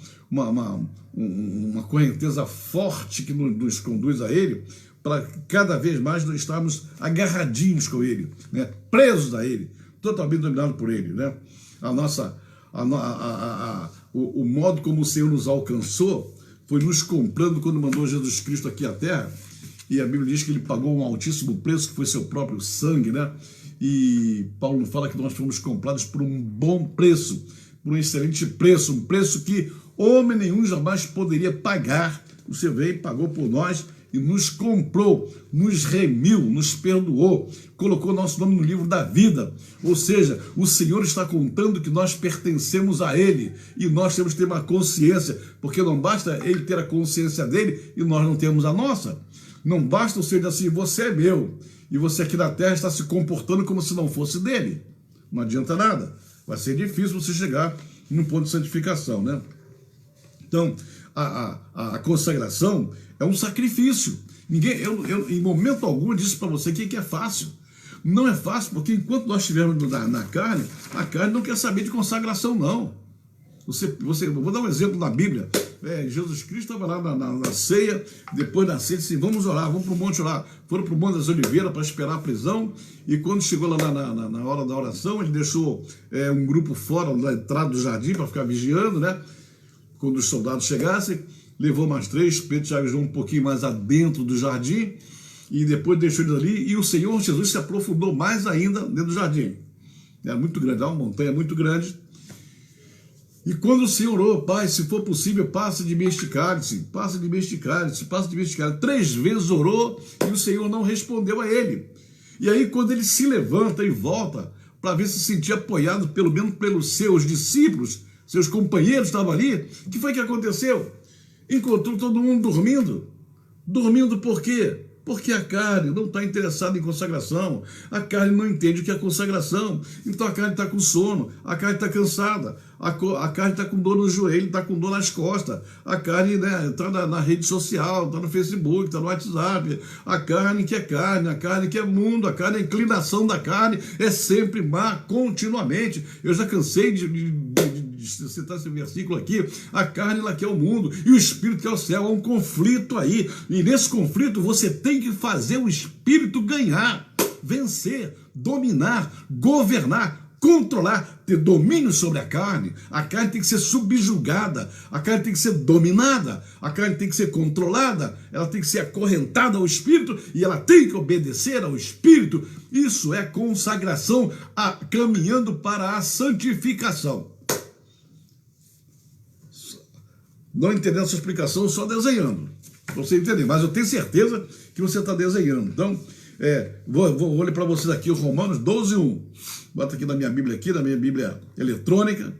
correnteza forte que nos conduz a Ele, para cada vez mais nós estarmos agarradinhos com Ele, né? Presos a Ele, totalmente dominados por Ele, né? O modo como o Senhor nos alcançou foi nos comprando quando mandou Jesus Cristo aqui à Terra, e a Bíblia diz que Ele pagou um altíssimo preço, que foi seu próprio sangue, né? E Paulo fala que nós fomos comprados por um bom preço, por um excelente preço, um preço que homem nenhum jamais poderia pagar. O Senhor veio e pagou por nós e nos comprou, nos remiu, nos perdoou, colocou nosso nome no livro da vida. Ou seja, o Senhor está contando que nós pertencemos a Ele e nós temos que ter uma consciência, porque não basta Ele ter a consciência dele e nós não temos a nossa. Não basta o Senhor dizer assim, você é meu, e você aqui na terra está se comportando como se não fosse dele. Não adianta nada. Vai ser difícil você chegar no ponto de santificação, né? Então, a consagração é um sacrifício. Eu em momento algum disse para você que é fácil. Não é fácil, porque enquanto nós estivermos na carne, a carne não quer saber de consagração, não. Vou dar um exemplo na Bíblia. Jesus Cristo estava lá na ceia, depois da ceia, disse, vamos orar, vamos para o monte orar. Foram para o Monte das Oliveiras para esperar a prisão, e quando chegou lá na hora da oração, ele deixou um grupo fora da entrada do jardim para ficar vigiando, né? Quando os soldados chegassem, levou mais 3, Pedro, Tiago e João um pouquinho mais adentro do jardim, e depois deixou eles ali, e o Senhor Jesus se aprofundou mais ainda dentro do jardim. Era muito grande, uma montanha muito grande. E quando o Senhor orou, Pai, se for possível, passa de mim este cálice, passa de mim este cálice, passa de mim este cálice. 3 vezes orou e o Senhor não respondeu a ele. E aí, quando ele se levanta e volta para ver se sentia apoiado, pelo menos pelos seus discípulos, seus companheiros estavam ali, o que foi que aconteceu? Encontrou todo mundo dormindo. Dormindo por quê? Porque a carne não está interessada em consagração, a carne não entende o que é consagração, então a carne está com sono, a carne está cansada, a carne está com dor no joelho, está com dor nas costas, a carne está na rede social, está no Facebook, está no WhatsApp, a carne, a carne que é mundo, a carne, a inclinação da carne é sempre má, continuamente. Eu já cansei de citar esse versículo aqui, a carne ela quer o mundo e o espírito quer o céu, há um conflito aí, e nesse conflito você tem que fazer o espírito ganhar, vencer, dominar, governar, controlar, ter domínio sobre a carne tem que ser subjugada, a carne tem que ser dominada, a carne tem que ser controlada, ela tem que ser acorrentada ao espírito e ela tem que obedecer ao espírito. Isso é consagração, caminhando para a santificação. Não entendendo essa explicação, só desenhando, para você entender, mas eu tenho certeza que você está desenhando. Então, vou ler para vocês aqui o Romanos 12:1. Bota aqui na minha Bíblia, na minha Bíblia eletrônica.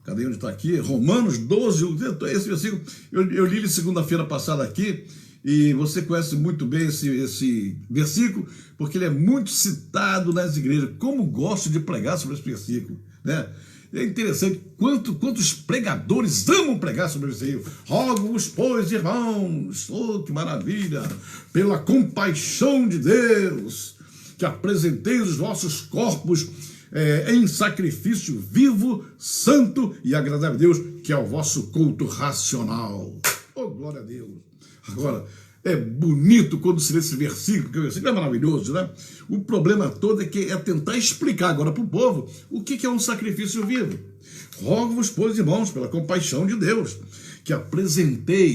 Cadê onde está aqui? Romanos 12:1. Esse versículo, eu li ele segunda-feira passada aqui, e você conhece muito bem esse versículo, porque ele é muito citado nas igrejas. Como gosto de pregar sobre esse versículo, né? É interessante quantos pregadores amam pregar sobre isso aí. Rogo-vos, pois, irmãos, que maravilha, pela compaixão de Deus, que apresenteis os vossos corpos em sacrifício vivo, santo e agradável a Deus, que é o vosso culto racional. glória a Deus. Agora, é bonito quando se lê esse versículo, porque o versículo é maravilhoso, né? O problema todo é tentar explicar agora para o povo o que é um sacrifício vivo. Rogo-vos, pois, irmãos, pela compaixão de Deus, que apresenta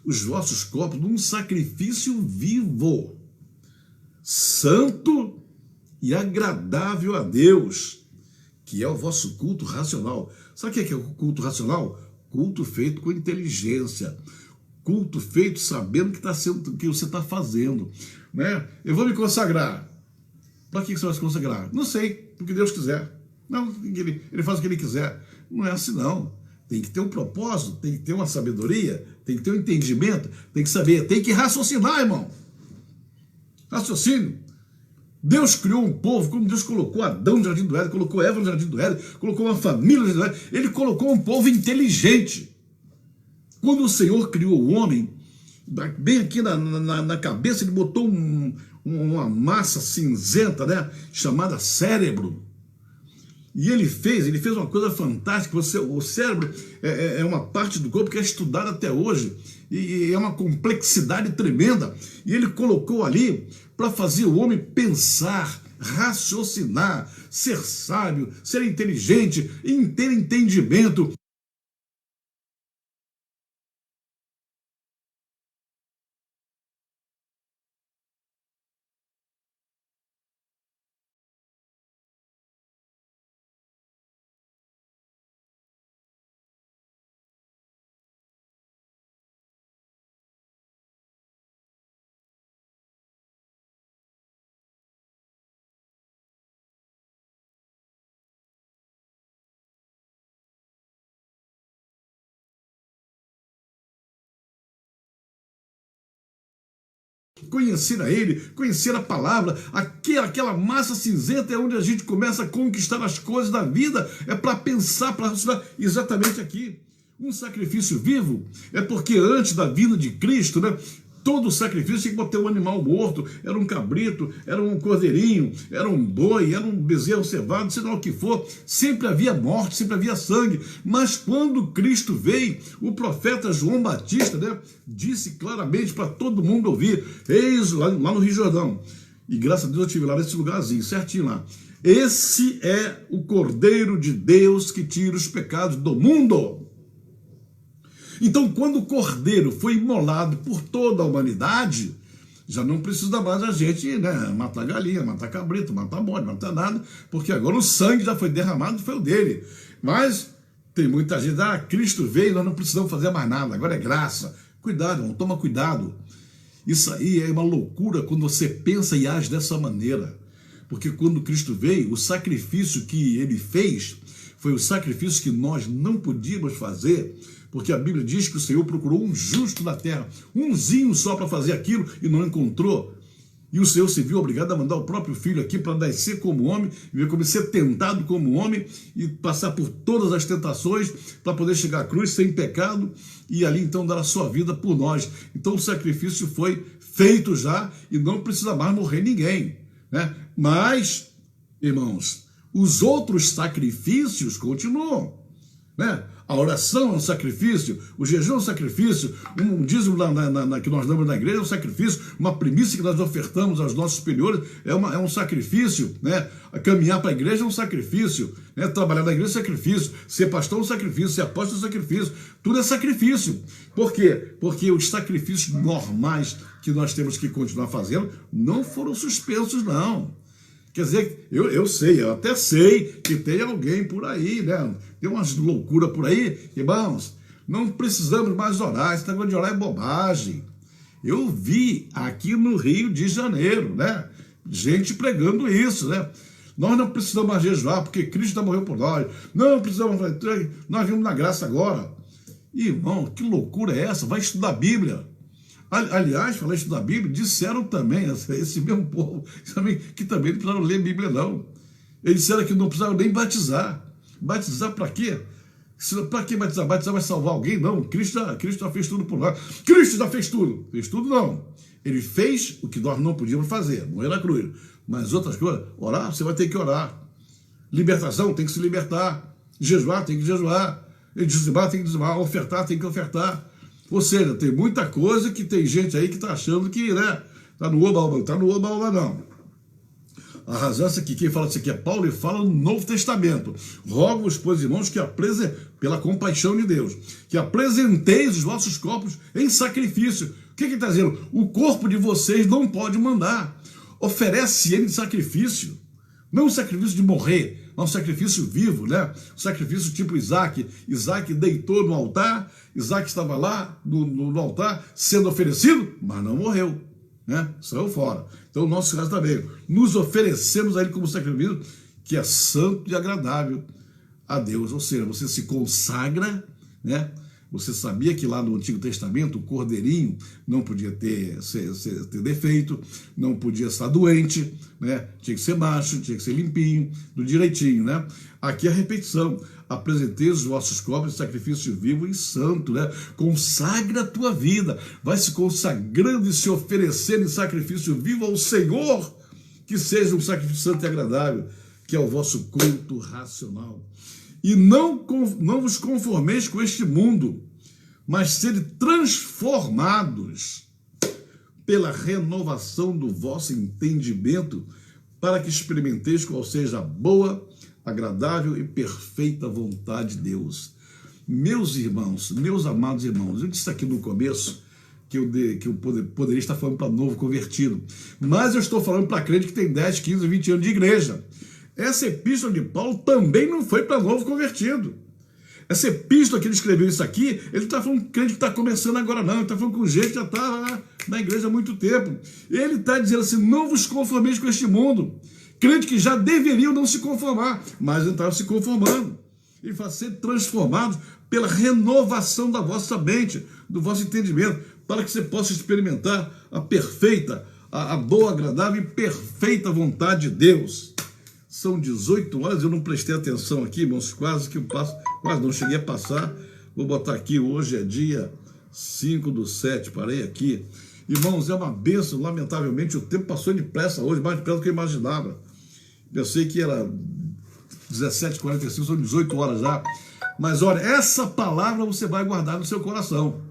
os vossos corpos num sacrifício vivo, santo e agradável a Deus, que é o vosso culto racional. Sabe o que é o culto racional? Culto feito com inteligência, culto feito sabendo que você está fazendo, né? Eu vou me consagrar. Para que você vai se consagrar? Não sei, porque Deus quiser. Não, ele faz o que ele quiser. Não é assim, não. Tem que ter um propósito, tem que ter uma sabedoria, tem que ter um entendimento, tem que saber, tem que raciocinar, irmão. Raciocínio. Deus criou um povo, como Deus colocou Adão no Jardim do Éden, colocou Eva no Jardim do Éden, colocou uma família no Jardim do Éden. Ele colocou um povo inteligente. Quando o Senhor criou o homem, bem aqui na cabeça, ele botou uma massa cinzenta, né, chamada cérebro. E ele fez uma coisa fantástica. O cérebro é uma parte do corpo que é estudada até hoje, e é uma complexidade tremenda. E ele colocou ali para fazer o homem pensar, raciocinar, ser sábio, ser inteligente, e ter entendimento. Conhecer a ele, conhecer a palavra, aquela massa cinzenta é onde a gente começa a conquistar as coisas da vida, é para pensar, para raciocinar exatamente aqui. Um sacrifício vivo é porque antes da vinda de Cristo, né, todo sacrifício tinha que botar um animal morto, era um cabrito, era um cordeirinho, era um boi, era um bezerro cevado, sei lá o que for, sempre havia morte, sempre havia sangue. Mas quando Cristo veio, o profeta João Batista, né, disse claramente para todo mundo ouvir, eis lá no Rio Jordão, e graças a Deus eu estive lá nesse lugarzinho, certinho lá, esse é o Cordeiro de Deus que tira os pecados do mundo. Então, quando o cordeiro foi imolado por toda a humanidade, já não precisa mais a gente, né, matar galinha, matar cabrito, matar bode, matar nada, porque agora o sangue já foi derramado, foi o dele. Mas tem muita gente, Cristo veio, nós não precisamos fazer mais nada, agora é graça. Cuidado, irmão, toma cuidado. Isso aí é uma loucura quando você pensa e age dessa maneira. Porque quando Cristo veio, o sacrifício que ele fez foi o sacrifício que nós não podíamos fazer, porque a Bíblia diz que o Senhor procurou um justo na terra, umzinho só para fazer aquilo e não encontrou. E o Senhor se viu obrigado a mandar o próprio filho aqui para nascer como homem, e como ser tentado como homem e passar por todas as tentações para poder chegar à cruz sem pecado e ali então dar a sua vida por nós. Então o sacrifício foi feito já e não precisa mais morrer ninguém, né? Mas, irmãos, os outros sacrifícios continuam, né? A oração é um sacrifício, o jejum é um sacrifício, um dízimo que nós damos na igreja é um sacrifício, uma primícia que nós ofertamos aos nossos superiores é um sacrifício, né? Caminhar para a igreja é um sacrifício, né? Trabalhar na igreja é um sacrifício, ser pastor é um sacrifício, ser apóstolo é um sacrifício, tudo é sacrifício. Por quê? Porque os sacrifícios normais que nós temos que continuar fazendo não foram suspensos, não. Quer dizer, eu até sei que tem alguém por aí, né? Tem umas loucuras por aí, irmãos, não precisamos mais orar, esse negócio de orar é bobagem. Eu vi aqui no Rio de Janeiro, né? Gente pregando isso, né? Nós não precisamos mais jejuar, porque Cristo já morreu por nós. Não precisamos, nós vimos na graça agora. Irmão, que loucura é essa? Vai estudar a Bíblia. Aliás, falar estudar a Bíblia, disseram também, esse mesmo povo, que também não precisaram ler a Bíblia, não. Eles disseram que não precisaram nem batizar. Batizar para quê? Para que batizar? Batizar vai salvar alguém? Não, Cristo já fez tudo por nós. Cristo já fez tudo. Fez tudo, não. Ele fez o que nós não podíamos fazer, morrer na cruz. Mas outras coisas, orar, você vai ter que orar. Libertação, tem que se libertar. Jejuar, tem que jejuar. E dizimar tem que dizimar, ofertar tem que ofertar. Ou seja, tem muita coisa que tem gente aí que está achando que, né, está no oba-oba, não está no oba-oba não. A razão é essa aqui, quem fala isso aqui é Paulo, e fala no Novo Testamento. Rogo-vos, pois, irmãos, que pela compaixão de Deus, que apresenteis os vossos corpos em sacrifício. O que ele está dizendo? O corpo de vocês não pode mandar. Oferece ele em sacrifício. Não um sacrifício de morrer, mas um sacrifício vivo, né? Um sacrifício tipo Isaac. Isaac deitou no altar, Isaac estava lá no altar sendo oferecido, mas não morreu, né? Saiu fora. Então, o nosso caso também, nos oferecemos a ele como sacrifício que é santo e agradável a Deus. Ou seja, você se consagra, né? Você sabia que lá no Antigo Testamento o cordeirinho não podia ter defeito, não podia estar doente, né? Tinha que ser macho, tinha que ser limpinho, do direitinho, né? Aqui a repetição: apresenteis os vossos corpos em sacrifício vivo e santo, né? Consagra a tua vida, vai se consagrando e se oferecendo em sacrifício vivo ao Senhor, que seja um sacrifício santo e agradável, que é o vosso culto racional. E não vos conformeis com este mundo, mas sede transformados pela renovação do vosso entendimento, para que experimenteis qual seja a boa, agradável e perfeita vontade de Deus. Meus irmãos, meus amados irmãos, eu disse aqui no começo que eu poderia estar falando para novo convertido, mas eu estou falando para crente que tem 10, 15, 20 anos de igreja. Essa epístola de Paulo também não foi para novo convertido. Essa epístola que ele escreveu isso aqui, ele não está falando com crente que está começando agora não, ele está falando com gente que já está lá na igreja há muito tempo. Ele está dizendo assim: não vos conformeis com este mundo. Crente que já deveriam não se conformar, mas não estavam se conformando. Ele fala: ser transformados pela renovação da vossa mente, do vosso entendimento, para que você possa experimentar a perfeita, a boa, agradável e perfeita vontade de Deus. São 18 horas, eu não prestei atenção aqui, irmãos, quase não cheguei a passar. Vou botar aqui, hoje é dia 5/7, parei aqui. Irmãos, é uma bênção, lamentavelmente o tempo passou depressa hoje, mais depressa do que eu imaginava. Pensei que era 17h45, são 18 horas já. Mas olha, essa palavra você vai guardar no seu coração.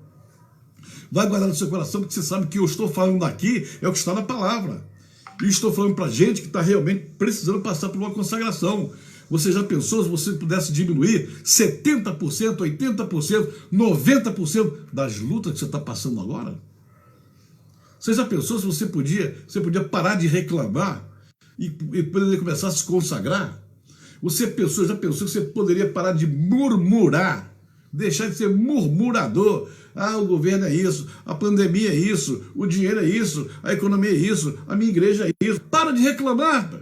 Vai guardar no seu coração, porque você sabe que eu estou falando aqui é o que está na palavra. E estou falando para gente que está realmente precisando passar por uma consagração. Você já pensou se você pudesse diminuir 70%, 80%, 90% das lutas que você está passando agora? Você já pensou se você podia parar de reclamar e poderia começar a se consagrar? Já pensou que você poderia parar de murmurar, deixar de ser murmurador? Ah, o governo é isso, a pandemia é isso, o dinheiro é isso, a economia é isso, a minha igreja é isso. Para de reclamar.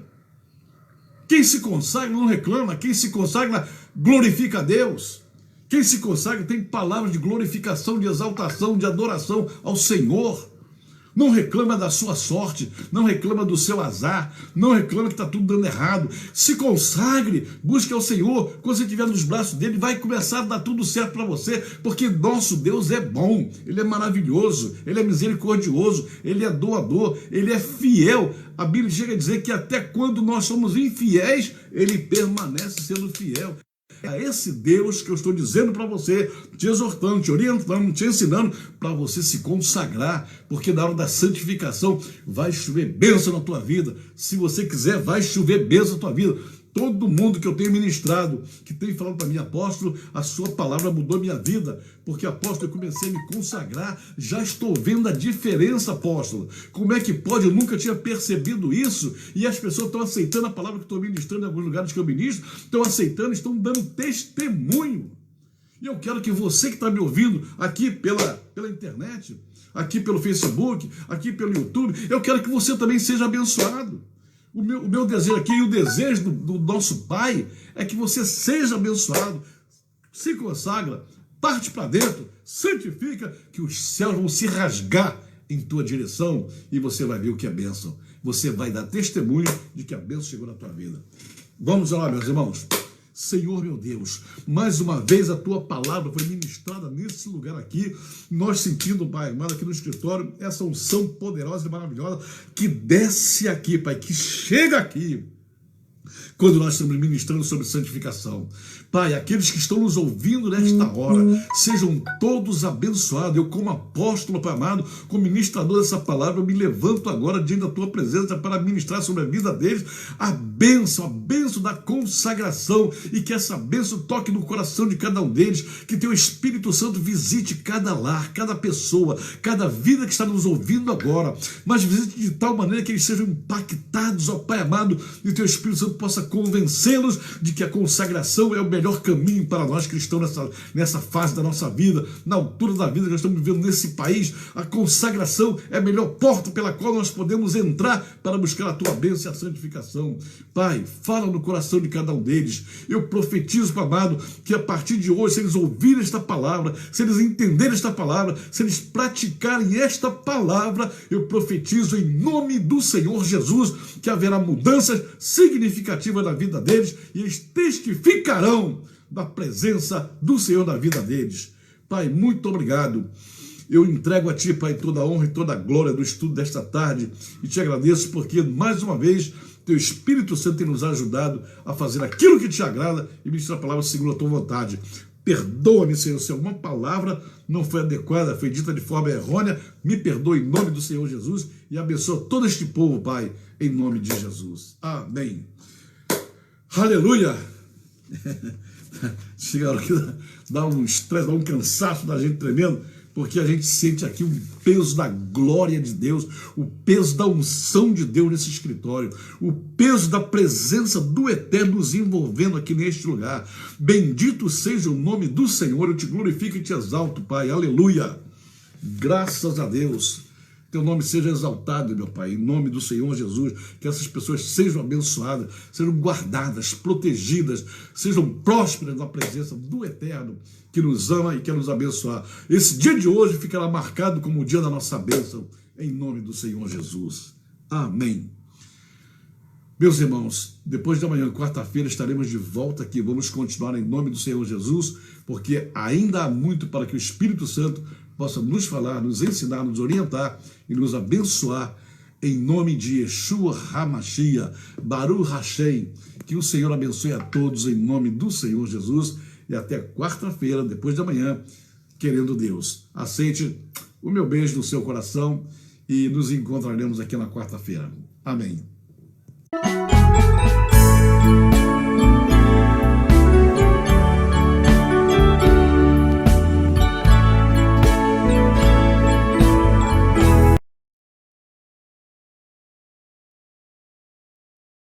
Quem se consagra não reclama, quem se consagra glorifica a Deus. Quem se consagra tem palavras de glorificação, de exaltação, de adoração ao Senhor. Não reclama da sua sorte, não reclama do seu azar, não reclama que está tudo dando errado. Se consagre, busque ao Senhor. Quando você estiver nos braços dele, vai começar a dar tudo certo para você, porque nosso Deus é bom, ele é maravilhoso, ele é misericordioso, ele é doador, ele é fiel. A Bíblia chega a dizer que até quando nós somos infiéis, ele permanece sendo fiel. É esse Deus que eu estou dizendo para você, te exortando, te orientando, te ensinando, para você se consagrar, porque na hora da santificação vai chover bênção na tua vida. Se você quiser, vai chover bênção na tua vida. Todo mundo que eu tenho ministrado, que tem falado para mim: apóstolo, a sua palavra mudou minha vida, porque, apóstolo, eu comecei a me consagrar, já estou vendo a diferença, apóstolo. Como é que pode? Eu nunca tinha percebido isso, e as pessoas estão aceitando a palavra que eu estou ministrando em alguns lugares que eu ministro, estão aceitando, estão dando testemunho. E eu quero que você que está me ouvindo aqui pela internet, aqui pelo Facebook, aqui pelo YouTube, eu quero que você também seja abençoado. O meu desejo aqui e o desejo do nosso Pai é que você seja abençoado, se consagra, parte para dentro, santifica, que os céus vão se rasgar em tua direção e você vai ver o que é bênção. Você vai dar testemunho de que a bênção chegou na tua vida. Vamos lá, meus irmãos. Senhor, meu Deus, mais uma vez a tua palavra foi ministrada nesse lugar aqui, nós sentindo, Pai amado, aqui no escritório, essa unção poderosa e maravilhosa que desce aqui, Pai, que chega aqui, quando nós estamos ministrando sobre santificação. Pai, aqueles que estão nos ouvindo nesta hora, sejam todos abençoados. Eu, como apóstolo, Pai amado, como ministrador dessa palavra, eu me levanto agora diante da tua presença para ministrar sobre a vida deles a bênção da consagração, e que essa bênção toque no coração de cada um deles, que teu Espírito Santo visite cada lar, cada pessoa, cada vida que está nos ouvindo agora, mas visite de tal maneira que eles sejam impactados, ó Pai amado, e o teu Espírito Santo possa convencê-los de que a consagração é o melhor caminho para nós cristãos nessa fase da nossa vida, na altura da vida que nós estamos vivendo nesse país. A consagração é a melhor porta pela qual nós podemos entrar para buscar a tua bênção e a santificação. Pai, fala no coração de cada um deles. Eu profetizo, Pai amado, que a partir de hoje, se eles ouvirem esta palavra, se eles entenderem esta palavra, se eles praticarem esta palavra, eu profetizo em nome do Senhor Jesus que haverá mudanças significativas na vida deles, e eles testificarão da presença do Senhor na vida deles. Pai, muito obrigado. Eu entrego a Ti, Pai, toda a honra e toda a glória do estudo desta tarde, e Te agradeço porque, mais uma vez, Teu Espírito Santo tem nos ajudado a fazer aquilo que Te agrada e ministrar a palavra segundo a Tua vontade. Perdoa-me, Senhor, se alguma palavra não foi adequada, foi dita de forma errônea, me perdoe em nome do Senhor Jesus, e abençoa todo este povo, Pai, em nome de Jesus. Amém. Aleluia! Chega a hora que dá um estresse, dá um cansaço da gente tremendo, porque a gente sente aqui o peso da glória de Deus, o peso da unção de Deus nesse escritório, o peso da presença do Eterno nos envolvendo aqui neste lugar. Bendito seja o nome do Senhor, eu te glorifico e te exalto, Pai, aleluia, graças a Deus. Teu nome seja exaltado, meu Pai, em nome do Senhor Jesus, que essas pessoas sejam abençoadas, sejam guardadas, protegidas, sejam prósperas na presença do Eterno, que nos ama e quer nos abençoar. Esse dia de hoje ficará marcado como o dia da nossa bênção, em nome do Senhor Jesus. Amém. Meus irmãos, depois de amanhã, quarta-feira, estaremos de volta aqui. Vamos continuar em nome do Senhor Jesus, porque ainda há muito para que o Espírito Santo possa nos falar, nos ensinar, nos orientar e nos abençoar, em nome de Yeshua HaMashiach, Baruch Hashem. Que o Senhor abençoe a todos em nome do Senhor Jesus, e até quarta-feira, depois de amanhã, querendo Deus. Aceite o meu beijo no seu coração e nos encontraremos aqui na quarta-feira. Amém.